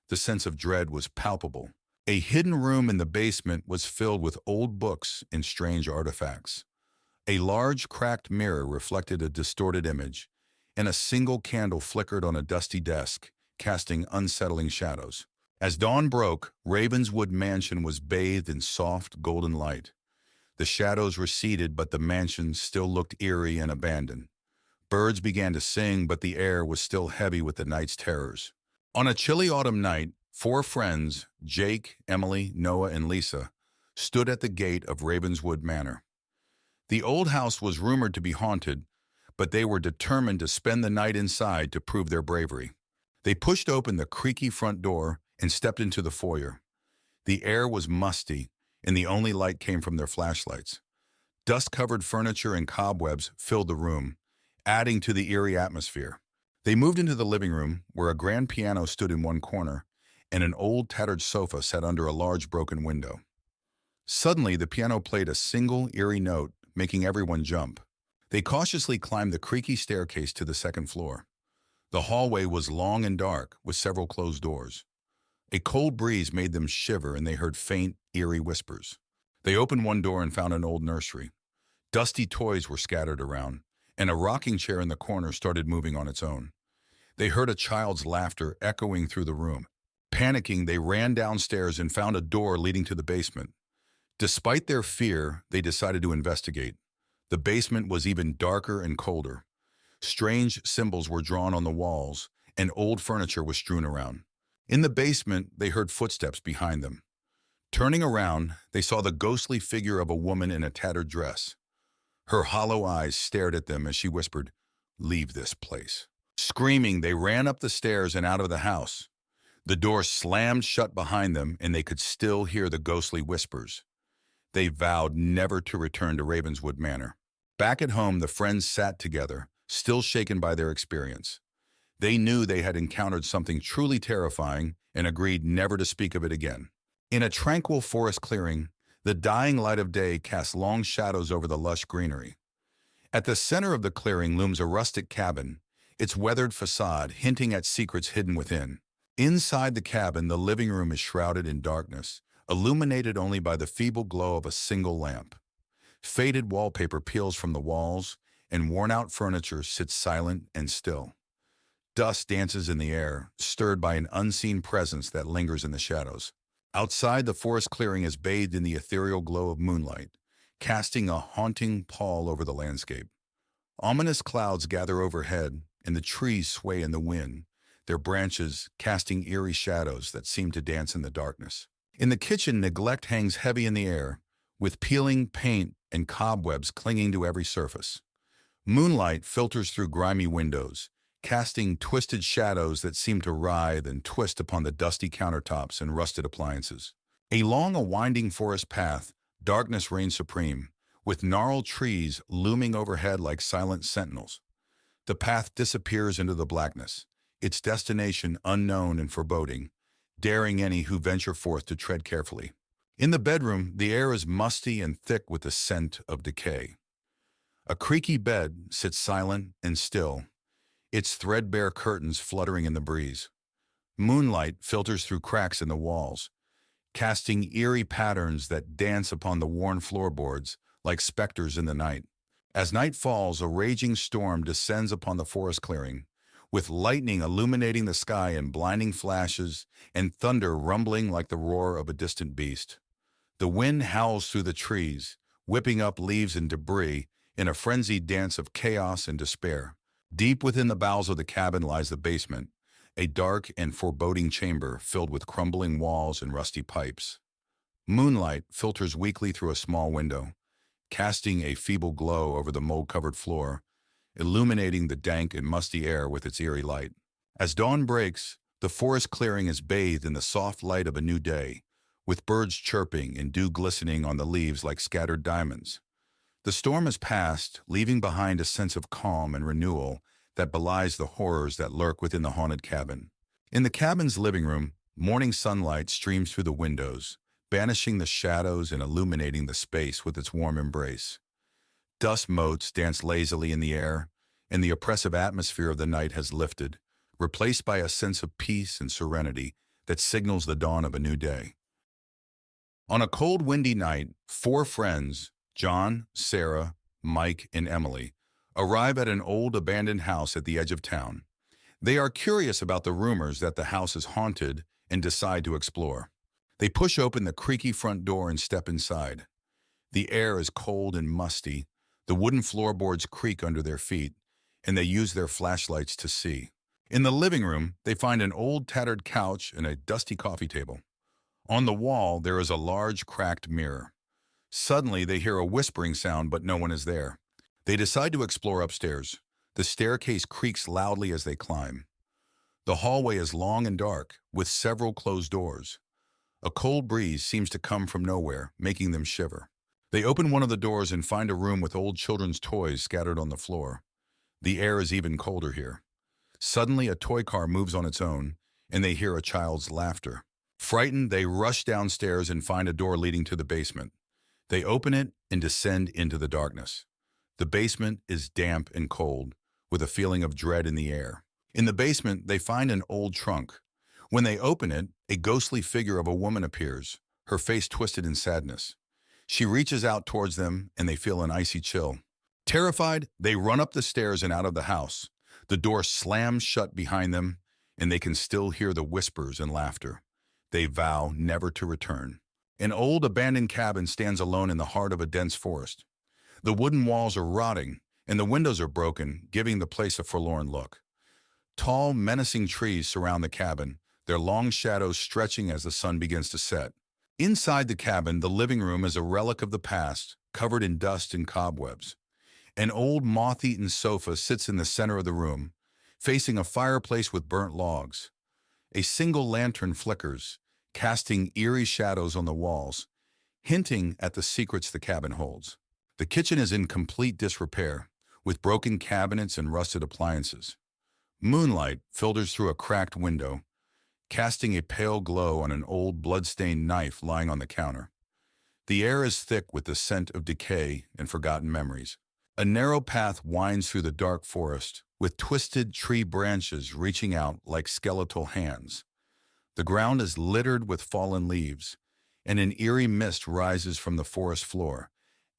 The sense of dread was palpable. A hidden room in the basement was filled with old books and strange artifacts. A large cracked mirror reflected a distorted image, and a single candle flickered on a dusty desk, casting unsettling shadows. As dawn broke, Ravenswood Mansion was bathed in soft, golden light. The shadows receded, but the mansion still looked eerie and abandoned. Birds began to sing, but the air was still heavy with the night's terrors. On a chilly autumn night, 4 friends, Jake, Emily, Noah, and Lisa, stood at the gate of Ravenswood Manor. The old house was rumored to be haunted, but they were determined to spend the night inside to prove their bravery. They pushed open the creaky front door and stepped into the foyer. The air was musty, and the only light came from their flashlights. Dust-covered furniture and cobwebs filled the room, adding to the eerie atmosphere. They moved into the living room, where a grand piano stood in one corner, and an old tattered sofa sat under a large broken window. Suddenly, the piano played a single eerie note, making everyone jump. They cautiously climbed the creaky staircase to the second floor. The hallway was long and dark, with several closed doors. A cold breeze made them shiver, and they heard faint, eerie whispers. They opened one door and found an old nursery. Dusty toys were scattered around, and a rocking chair in the corner started moving on its own. They heard a child's laughter echoing through the room. Panicking, they ran downstairs and found a door leading to the basement. Despite their fear, they decided to investigate. The basement was even darker and colder. Strange symbols were drawn on the walls, and old furniture was strewn around. In the basement, they heard footsteps behind them. Turning around, they saw the ghostly figure of a woman in a tattered dress. Her hollow eyes stared at them as she whispered, "Leave this place." Screaming, they ran up the stairs and out of the house. The door slammed shut behind them, and they could still hear the ghostly whispers. They vowed never to return to Ravenswood Manor. Back at home, the friends sat together, still shaken by their experience. They knew they had encountered something truly terrifying and agreed never to speak of it again. In a tranquil forest clearing, the dying light of day cast long shadows over the lush greenery. At the center of the clearing looms a rustic cabin, its weathered facade hinting at secrets hidden within. Inside the cabin, the living room is shrouded in darkness, illuminated only by the feeble glow of a single lamp. Faded wallpaper peels from the walls, and worn-out furniture sits silent and still. Dust dances in the air, stirred by an unseen presence that lingers in the shadows. Outside, the forest clearing is bathed in the ethereal glow of moonlight, casting a haunting pall over the landscape. Ominous clouds gather overhead, and the trees sway in the wind, their branches casting eerie shadows that seem to dance in the darkness. In the kitchen, neglect hangs heavy in the air, with peeling paint and cobwebs clinging to every surface. Moonlight filters through grimy windows, casting twisted shadows that seem to writhe and twist upon the dusty countertops and rusted appliances. Along a winding forest path, darkness reigns supreme, with gnarled trees looming overhead like silent sentinels. The path disappears into the blackness, its destination unknown and foreboding, daring any who venture forth to tread carefully. In the bedroom, the air is musty and thick with the scent of decay. A creaky bed sits silent and still, its threadbare curtains fluttering in the breeze. Moonlight filters through cracks in the walls, casting eerie patterns that dance upon the worn floorboards like specters in the night. As night falls, a raging storm descends upon the forest clearing, with lightning illuminating the sky in blinding flashes and thunder rumbling like the roar of a distant beast. The wind howls through the trees, whipping up leaves and debris in a frenzied dance of chaos and despair. Deep within the bowels of the cabin lies the basement, a dark and foreboding chamber filled with crumbling walls and rusty pipes. Moonlight filters weakly through a small window, casting a feeble glow over the mold-covered floor, illuminating the dank and musty air with its eerie light. As dawn breaks, the forest clearing is bathed in the soft light of a new day, with birds chirping and dew glistening on the leaves like scattered diamonds. The storm has passed, leaving behind a sense of calm and renewal that belies the horrors that lurk within the haunted cabin. In the cabin's living room, morning sunlight streams through the windows, banishing the shadows and illuminating the space with its warm embrace. Dust motes dance lazily in the air, and the oppressive atmosphere of the night has lifted, replaced by a sense of peace and serenity that signals the dawn of a new day. On a cold, windy night, 4 friends, John, Sarah, Mike, and Emily, arrive at an old abandoned house at the edge of town. They are curious about the rumors that the house is haunted and decide to explore. They push open the creaky front door and step inside. The air is cold and musty, the wooden floorboards creak under their feet, and they use their flashlights to see. In the living room, they find an old tattered couch and a dusty coffee table. On the wall, there is a large cracked mirror. Suddenly, they hear a whispering sound, but no one is there. They decide to explore upstairs. The staircase creaks loudly as they climb. The hallway is long and dark, with several closed doors. A cold breeze seems to come from nowhere, making them shiver. They open one of the doors and find a room with old children's toys scattered on the floor. The air is even colder here. Suddenly, a toy car moves on its own, and they hear a child's laughter. Frightened, they rush downstairs and find a door leading to the basement. They open it and descend into the darkness. The basement is damp and cold, with a feeling of dread in the air. In the basement, they find an old trunk. When they open it, a ghostly figure of a woman appears, her face twisted in sadness. She reaches out towards them, and they feel an icy chill. Terrified, they run up the stairs and out of the house. The door slams shut behind them, and they can still hear the whispers and laughter. They vow never to return. An old abandoned cabin stands alone in the heart of a dense forest. The wooden walls are rotting, and the windows are broken, giving the place a forlorn look. Tall, menacing trees surround the cabin, their long shadows stretching as the sun begins to set. Inside the cabin, the living room is a relic of the past, covered in dust and cobwebs. An old moth-eaten sofa sits in the center of the room, facing a fireplace with burnt logs. A single lantern flickers, casting eerie shadows on the walls, hinting at the secrets the cabin holds. The kitchen is in complete disrepair, with broken cabinets and rusted appliances. Moonlight filters through a cracked window, casting a pale glow on an old blood-stained knife lying on the counter. The air is thick with the scent of decay and forgotten memories. A narrow path winds through the dark forest, with twisted tree branches reaching out like skeletal hands. The ground is littered with fallen leaves, and an eerie mist rises from the forest floor,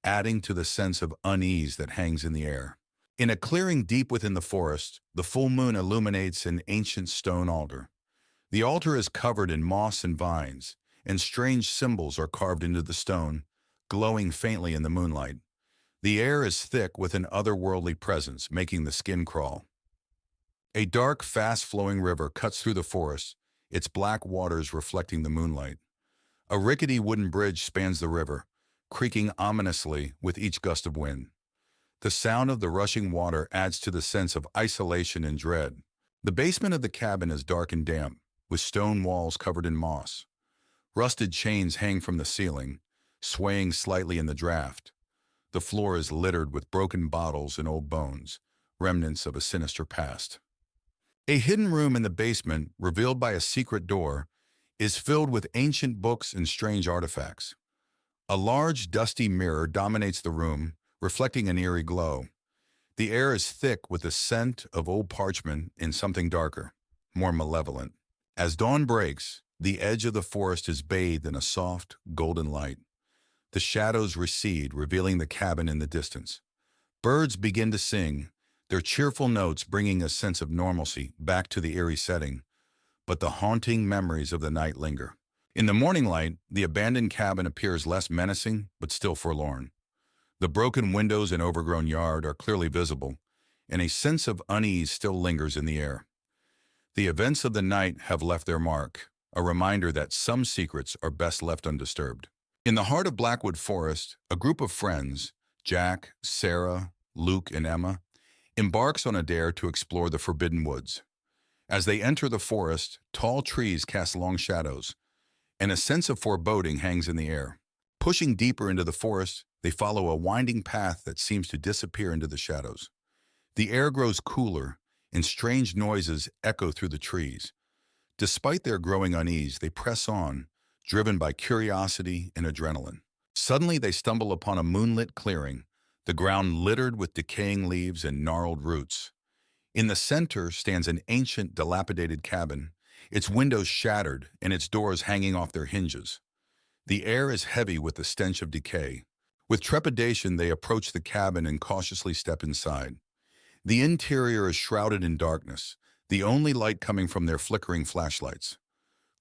adding to the sense of unease that hangs in the air. In a clearing deep within the forest, the full moon illuminates an ancient stone altar. The altar is covered in moss and vines, and strange symbols are carved into the stone, glowing faintly in the moonlight. The air is thick with an otherworldly presence, making the skin crawl. A dark, fast-flowing river cuts through the forest, its black waters reflecting the moonlight. A rickety wooden bridge spans the river, creaking ominously with each gust of wind. The sound of the rushing water adds to the sense of isolation and dread. The basement of the cabin is dark and damp, with stone walls covered in moss. Rusted chains hang from the ceiling, swaying slightly in the draft. The floor is littered with broken bottles and old bones, remnants of a sinister past. A hidden room in the basement, revealed by a secret door, is filled with ancient books and strange artifacts. A large, dusty mirror dominates the room, reflecting an eerie glow. The air is thick with the scent of old parchment and something darker, more malevolent. As dawn breaks, the edge of the forest is bathed in a soft, golden light. The shadows recede, revealing the cabin in the distance. Birds begin to sing, their cheerful notes bringing a sense of normalcy back to the eerie setting. But the haunting memories of the night linger. In the morning light, the abandoned cabin appears less menacing, but still forlorn. The broken windows and overgrown yard are clearly visible, and a sense of unease still lingers in the air. The events of the night have left their mark, a reminder that some secrets are best left undisturbed. In the heart of Blackwood Forest, a group of friends, Jack, Sarah, Luke, and Emma, embarks on a dare to explore the forbidden woods. As they enter the forest, tall trees cast long shadows, and a sense of foreboding hangs in the air. Pushing deeper into the forest, they follow a winding path that seems to disappear into the shadows. The air grows cooler, and strange noises echo through the trees. Despite their growing unease, they press on, driven by curiosity and adrenaline. Suddenly, they stumble upon a moonlit clearing, the ground littered with decaying leaves and gnarled roots. In the center stands an ancient, dilapidated cabin, its windows shattered and its doors hanging off their hinges. The air is heavy with the stench of decay. With trepidation, they approach the cabin and cautiously step inside. The interior is shrouded in darkness, the only light coming from their flickering flashlights.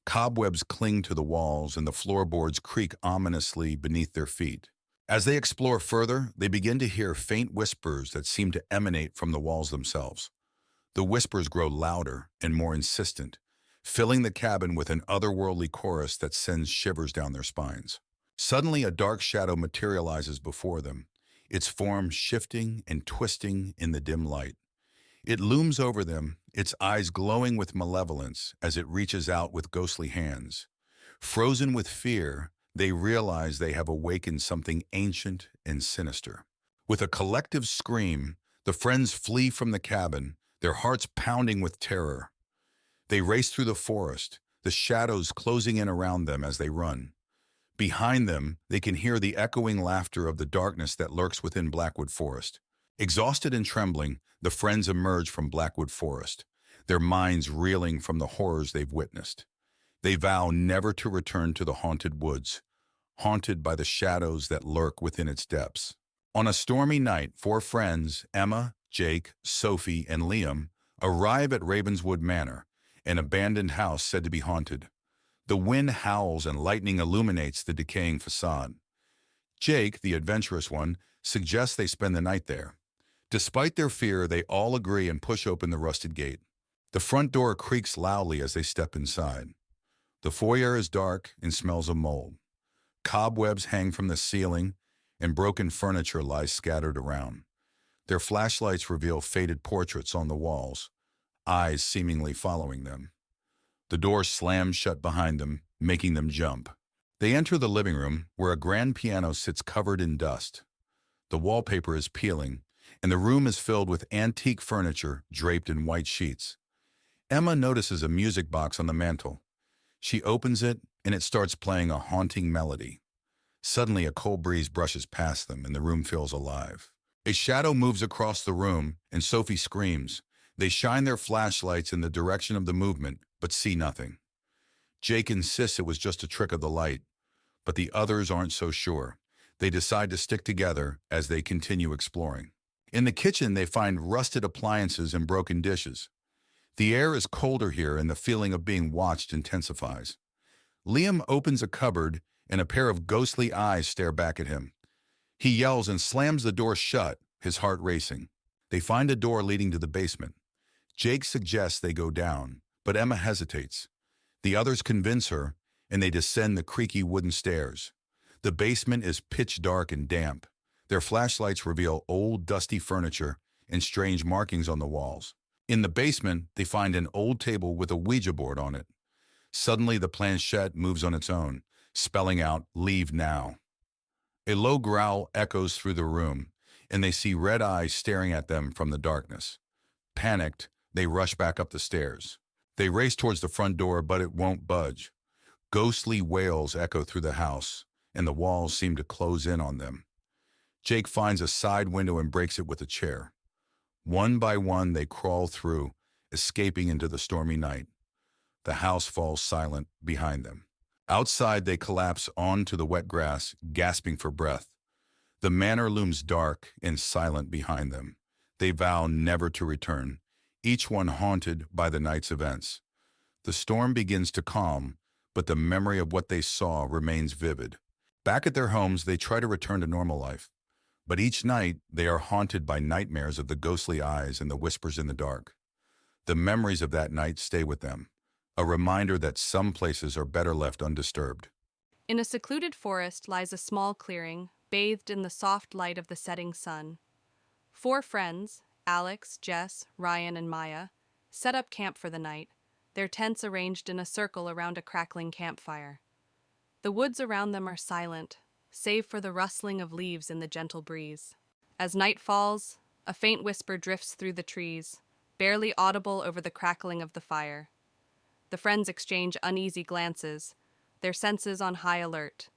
Cobwebs cling to the walls and the floorboards creak ominously beneath their feet. As they explore further, they begin to hear faint whispers that seem to emanate from the walls themselves. The whispers grow louder and more insistent, filling the cabin with an otherworldly chorus that sends shivers down their spines. Suddenly, a dark shadow materializes before them, its form shifting and twisting in the dim light. It looms over them, its eyes glowing with malevolence as it reaches out with ghostly hands. Frozen with fear, they realize they have awakened something ancient and sinister. With a collective scream, the friends flee from the cabin, their hearts pounding with terror. They race through the forest, the shadows closing in around them as they run. Behind them, they can hear the echoing laughter of the darkness that lurks within Blackwood Forest. Exhausted and trembling, the friends emerge from Blackwood Forest, their minds reeling from the horrors they've witnessed. They vow never to return to the haunted woods, haunted by the shadows that lurk within its depths. On a stormy night, four friends, Emma, Jake, Sophie, and Liam, arrive at Ravenswood Manor, an abandoned house said to be haunted. The wind howls and lightning illuminates the decaying facade. Jake, the adventurous one, suggests they spend the night there. Despite their fear, they all agree and push open the rusted gate. The front door creaks loudly as they step inside. The foyer is dark and smells of mold. Cobwebs hang from the ceiling, and broken furniture lies scattered around. Their flashlights reveal faded portraits on the walls, eyes seemingly following them. The door slams shut behind them, making them jump. They enter the living room, where a grand piano sits covered in dust. The wallpaper is peeling, and the room is filled with antique furniture draped in white sheets. Emma notices a music box on the mantel. She opens it, and it starts playing a haunting melody. Suddenly, a cold breeze brushes past them, and the room feels alive. A shadow moves across the room, and Sophie screams. They shine their flashlights in the direction of the movement, but see nothing. Jake insists it was just a trick of the light, but the others aren't so sure. They decide to stick together as they continue exploring. In the kitchen, they find rusted appliances and broken dishes. The air is colder here, and the feeling of being watched intensifies. Liam opens a cupboard, and a pair of ghostly eyes stare back at him. He yells and slams the door shut, his heart racing. They find a door leading to the basement. Jake suggests they go down, but Emma hesitates. The others convince her, and they descend the creaky wooden stairs. The basement is pitch dark and damp. Their flashlights reveal old, dusty furniture and strange markings on the walls. In the basement, they find an old table with a Ouija board on it. Suddenly, the planchette moves on its own, spelling out, "Leave now." A low growl echoes through the room, and they see red eyes staring at them from the darkness. Panicked, they rush back up the stairs. They race towards the front door, but it won't budge. Ghostly wails echo through the house, and the walls seem to close in on them. Jake finds a side window and breaks it with a chair. One by one, they crawl through, escaping into the stormy night. The house falls silent behind them. Outside, they collapse onto the wet grass, gasping for breath. The manor looms dark and silent behind them. They vow never to return, each one haunted by the night's events. The storm begins to calm, but the memory of what they saw remains vivid. Back at their homes, they try to return to normal life. But each night, they are haunted by nightmares of the ghostly eyes and the whispers in the dark. The memories of that night stay with them, a reminder that some places are better left undisturbed. In a secluded forest lies a small clearing, bathed in the soft light of the setting sun. Four friends, Alex, Jess, Ryan, and Maya, set up camp for the night, their tents arranged in a circle around a crackling campfire. The woods around them are silent, save for the rustling of leaves in the gentle breeze. As night falls, a faint whisper drifts through the trees, barely audible over the crackling of the fire. The friends exchange uneasy glances, their senses on high alert.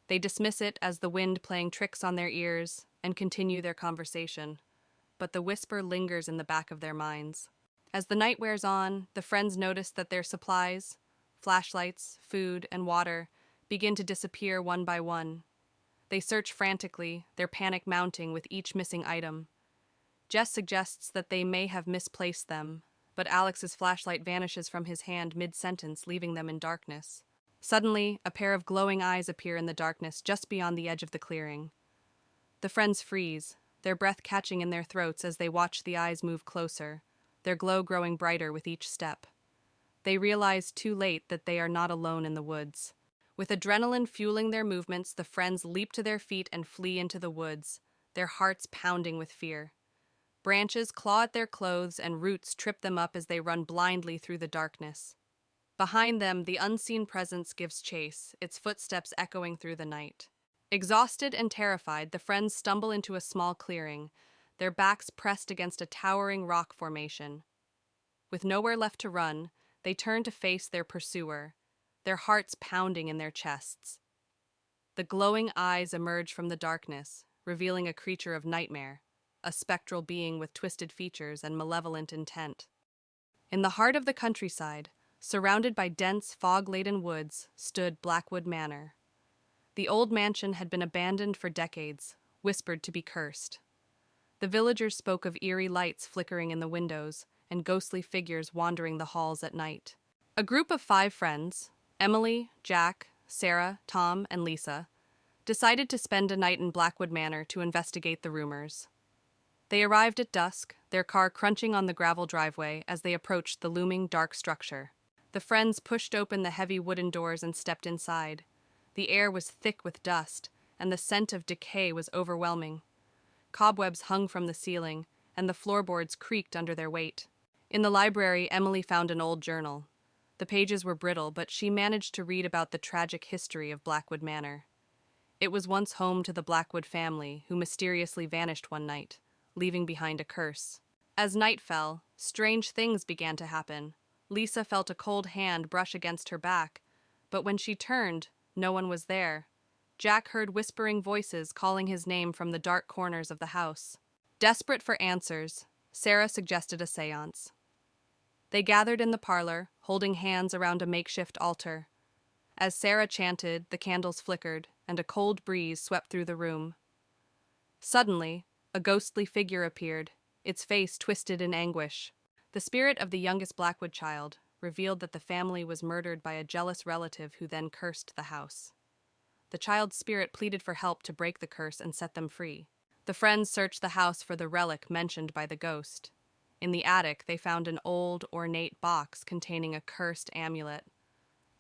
They dismiss it as the wind playing tricks on their ears and continue their conversation, but the whisper lingers in the back of their minds. As the night wears on, the friends notice that their supplies, flashlights, food, and water, begin to disappear one by one. They search frantically, their panic mounting with each missing item. Jess suggests that they may have misplaced them, but Alex's flashlight vanishes from his hand mid-sentence, leaving them in darkness. Suddenly, a pair of glowing eyes appear in the darkness just beyond the edge of the clearing. The friends freeze, their breath catching in their throats as they watch the eyes move closer, their glow growing brighter with each step. They realize too late that they are not alone in the woods. With adrenaline fueling their movements, the friends leap to their feet and flee into the woods, their hearts pounding with fear. Branches claw at their clothes and roots trip them up as they run blindly through the darkness. Behind them, the unseen presence gives chase, its footsteps echoing through the night. Exhausted and terrified, the friends stumble into a small clearing, their backs pressed against a towering rock formation. With nowhere left to run, they turned to face their pursuer, their hearts pounding in their chests. The glowing eyes emerge from the darkness, revealing a creature of nightmare, a spectral being with twisted features and malevolent intent. In the heart of the countryside, surrounded by dense, fog-laden woods, stood Blackwood Manor. The old mansion had been abandoned for decades, whispered to be cursed. The villagers spoke of eerie lights flickering in the windows and ghostly figures wandering the halls at night. A group of 5 friends, Emily, Jack, Sarah, Tom, and Lisa, decided to spend a night in Blackwood Manor to investigate the rumors. They arrived at dusk, their car crunching on the gravel driveway as they approached the looming dark structure. The friends pushed open the heavy wooden doors and stepped inside. The air was thick with dust, and the scent of decay was overwhelming. Cobwebs hung from the ceiling, and the floorboards creaked under their weight. In the library, Emily found an old journal. The pages were brittle, but she managed to read about the tragic history of Blackwood Manor. It was once home to the Blackwood family, who mysteriously vanished one night, leaving behind a curse. As night fell, strange things began to happen. Lisa felt a cold hand brush against her back, but when she turned, no one was there. Jack heard whispering voices calling his name from the dark corners of the house. Desperate for answers, Sarah suggested a seance. They gathered in the parlor, holding hands around a makeshift altar. As Sarah chanted, the candles flickered, and a cold breeze swept through the room. Suddenly, a ghostly figure appeared, its face twisted in anguish. The spirit of the youngest Blackwood child revealed that the family was murdered by a jealous relative who then cursed the house. The child's spirit pleaded for help to break the curse and set them free. The friends searched the house for the relic mentioned by the ghost. In the attic, they found an old, ornate box containing a cursed amulet.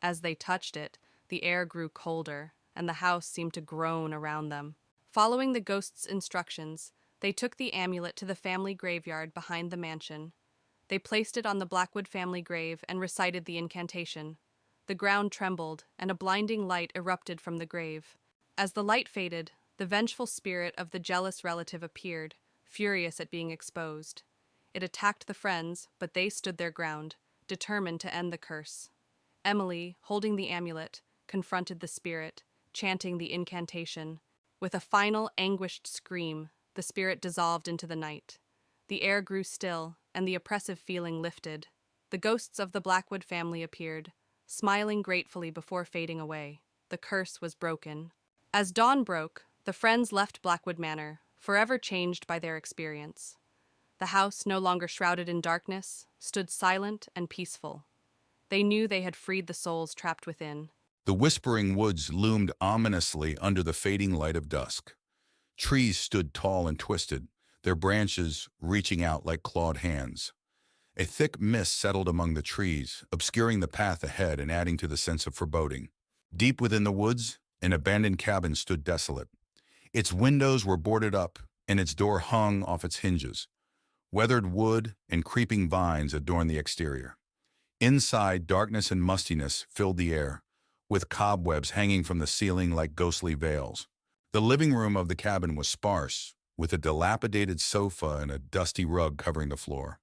As they touched it, the air grew colder, and the house seemed to groan around them. Following the ghost's instructions, they took the amulet to the family graveyard behind the mansion. They placed it on the Blackwood family grave and recited the incantation. The ground trembled, and a blinding light erupted from the grave. As the light faded, the vengeful spirit of the jealous relative appeared, furious at being exposed. It attacked the friends, but they stood their ground, determined to end the curse. Emily, holding the amulet, confronted the spirit, chanting the incantation. With a final, anguished scream, the spirit dissolved into the night. The air grew still, and the oppressive feeling lifted. The ghosts of the Blackwood family appeared, smiling gratefully before fading away. The curse was broken. As dawn broke, the friends left Blackwood Manor, forever changed by their experience. The house, no longer shrouded in darkness, stood silent and peaceful. They knew they had freed the souls trapped within. The whispering woods loomed ominously under the fading light of dusk. Trees stood tall and twisted, their branches reaching out like clawed hands. A thick mist settled among the trees, obscuring the path ahead and adding to the sense of foreboding. Deep within the woods, an abandoned cabin stood desolate. Its windows were boarded up, and its door hung off its hinges. Weathered wood and creeping vines adorned the exterior. Inside, darkness and mustiness filled the air, with cobwebs hanging from the ceiling like ghostly veils. The living room of the cabin was sparse, with a dilapidated sofa and a dusty rug covering the floor.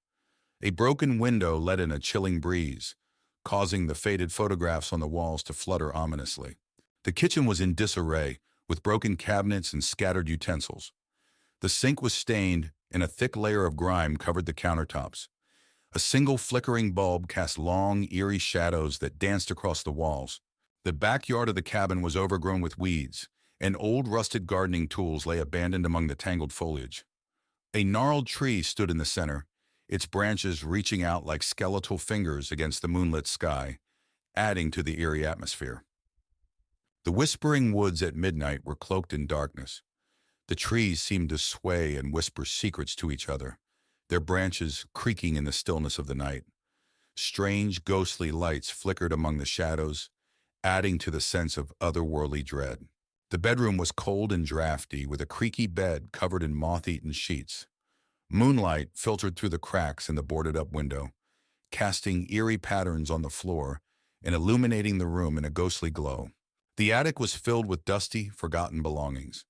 A broken window let in a chilling breeze, causing the faded photographs on the walls to flutter ominously. The kitchen was in disarray, with broken cabinets and scattered utensils. The sink was stained, and a thick layer of grime covered the countertops. A single flickering bulb cast long, eerie shadows that danced across the walls. The backyard of the cabin was overgrown with weeds, and old rusted gardening tools lay abandoned among the tangled foliage. A gnarled tree stood in the center, its branches reaching out like skeletal fingers against the moonlit sky, adding to the eerie atmosphere. The whispering woods at midnight were cloaked in darkness. The trees seemed to sway and whisper secrets to each other, their branches creaking in the stillness of the night. Strange, ghostly lights flickered among the shadows, adding to the sense of otherworldly dread. The bedroom was cold and drafty, with a creaky bed covered in moth-eaten sheets. Moonlight filtered through the cracks in the boarded-up window, casting eerie patterns on the floor and illuminating the room in a ghostly glow. The attic was filled with dusty, forgotten belongings.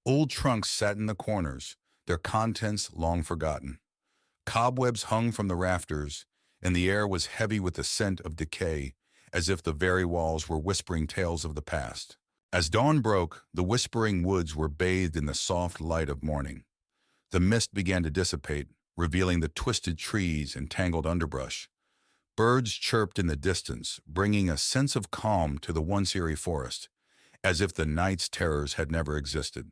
Old trunks sat in the corners, their contents long forgotten. Cobwebs hung from the rafters, and the air was heavy with the scent of decay, as if the very walls were whispering tales of the past. As dawn broke, the whispering woods were bathed in the soft light of morning. The mist began to dissipate, revealing the twisted trees and tangled underbrush. Birds chirped in the distance, bringing a sense of calm to the once eerie forest, as if the night's terrors had never existed.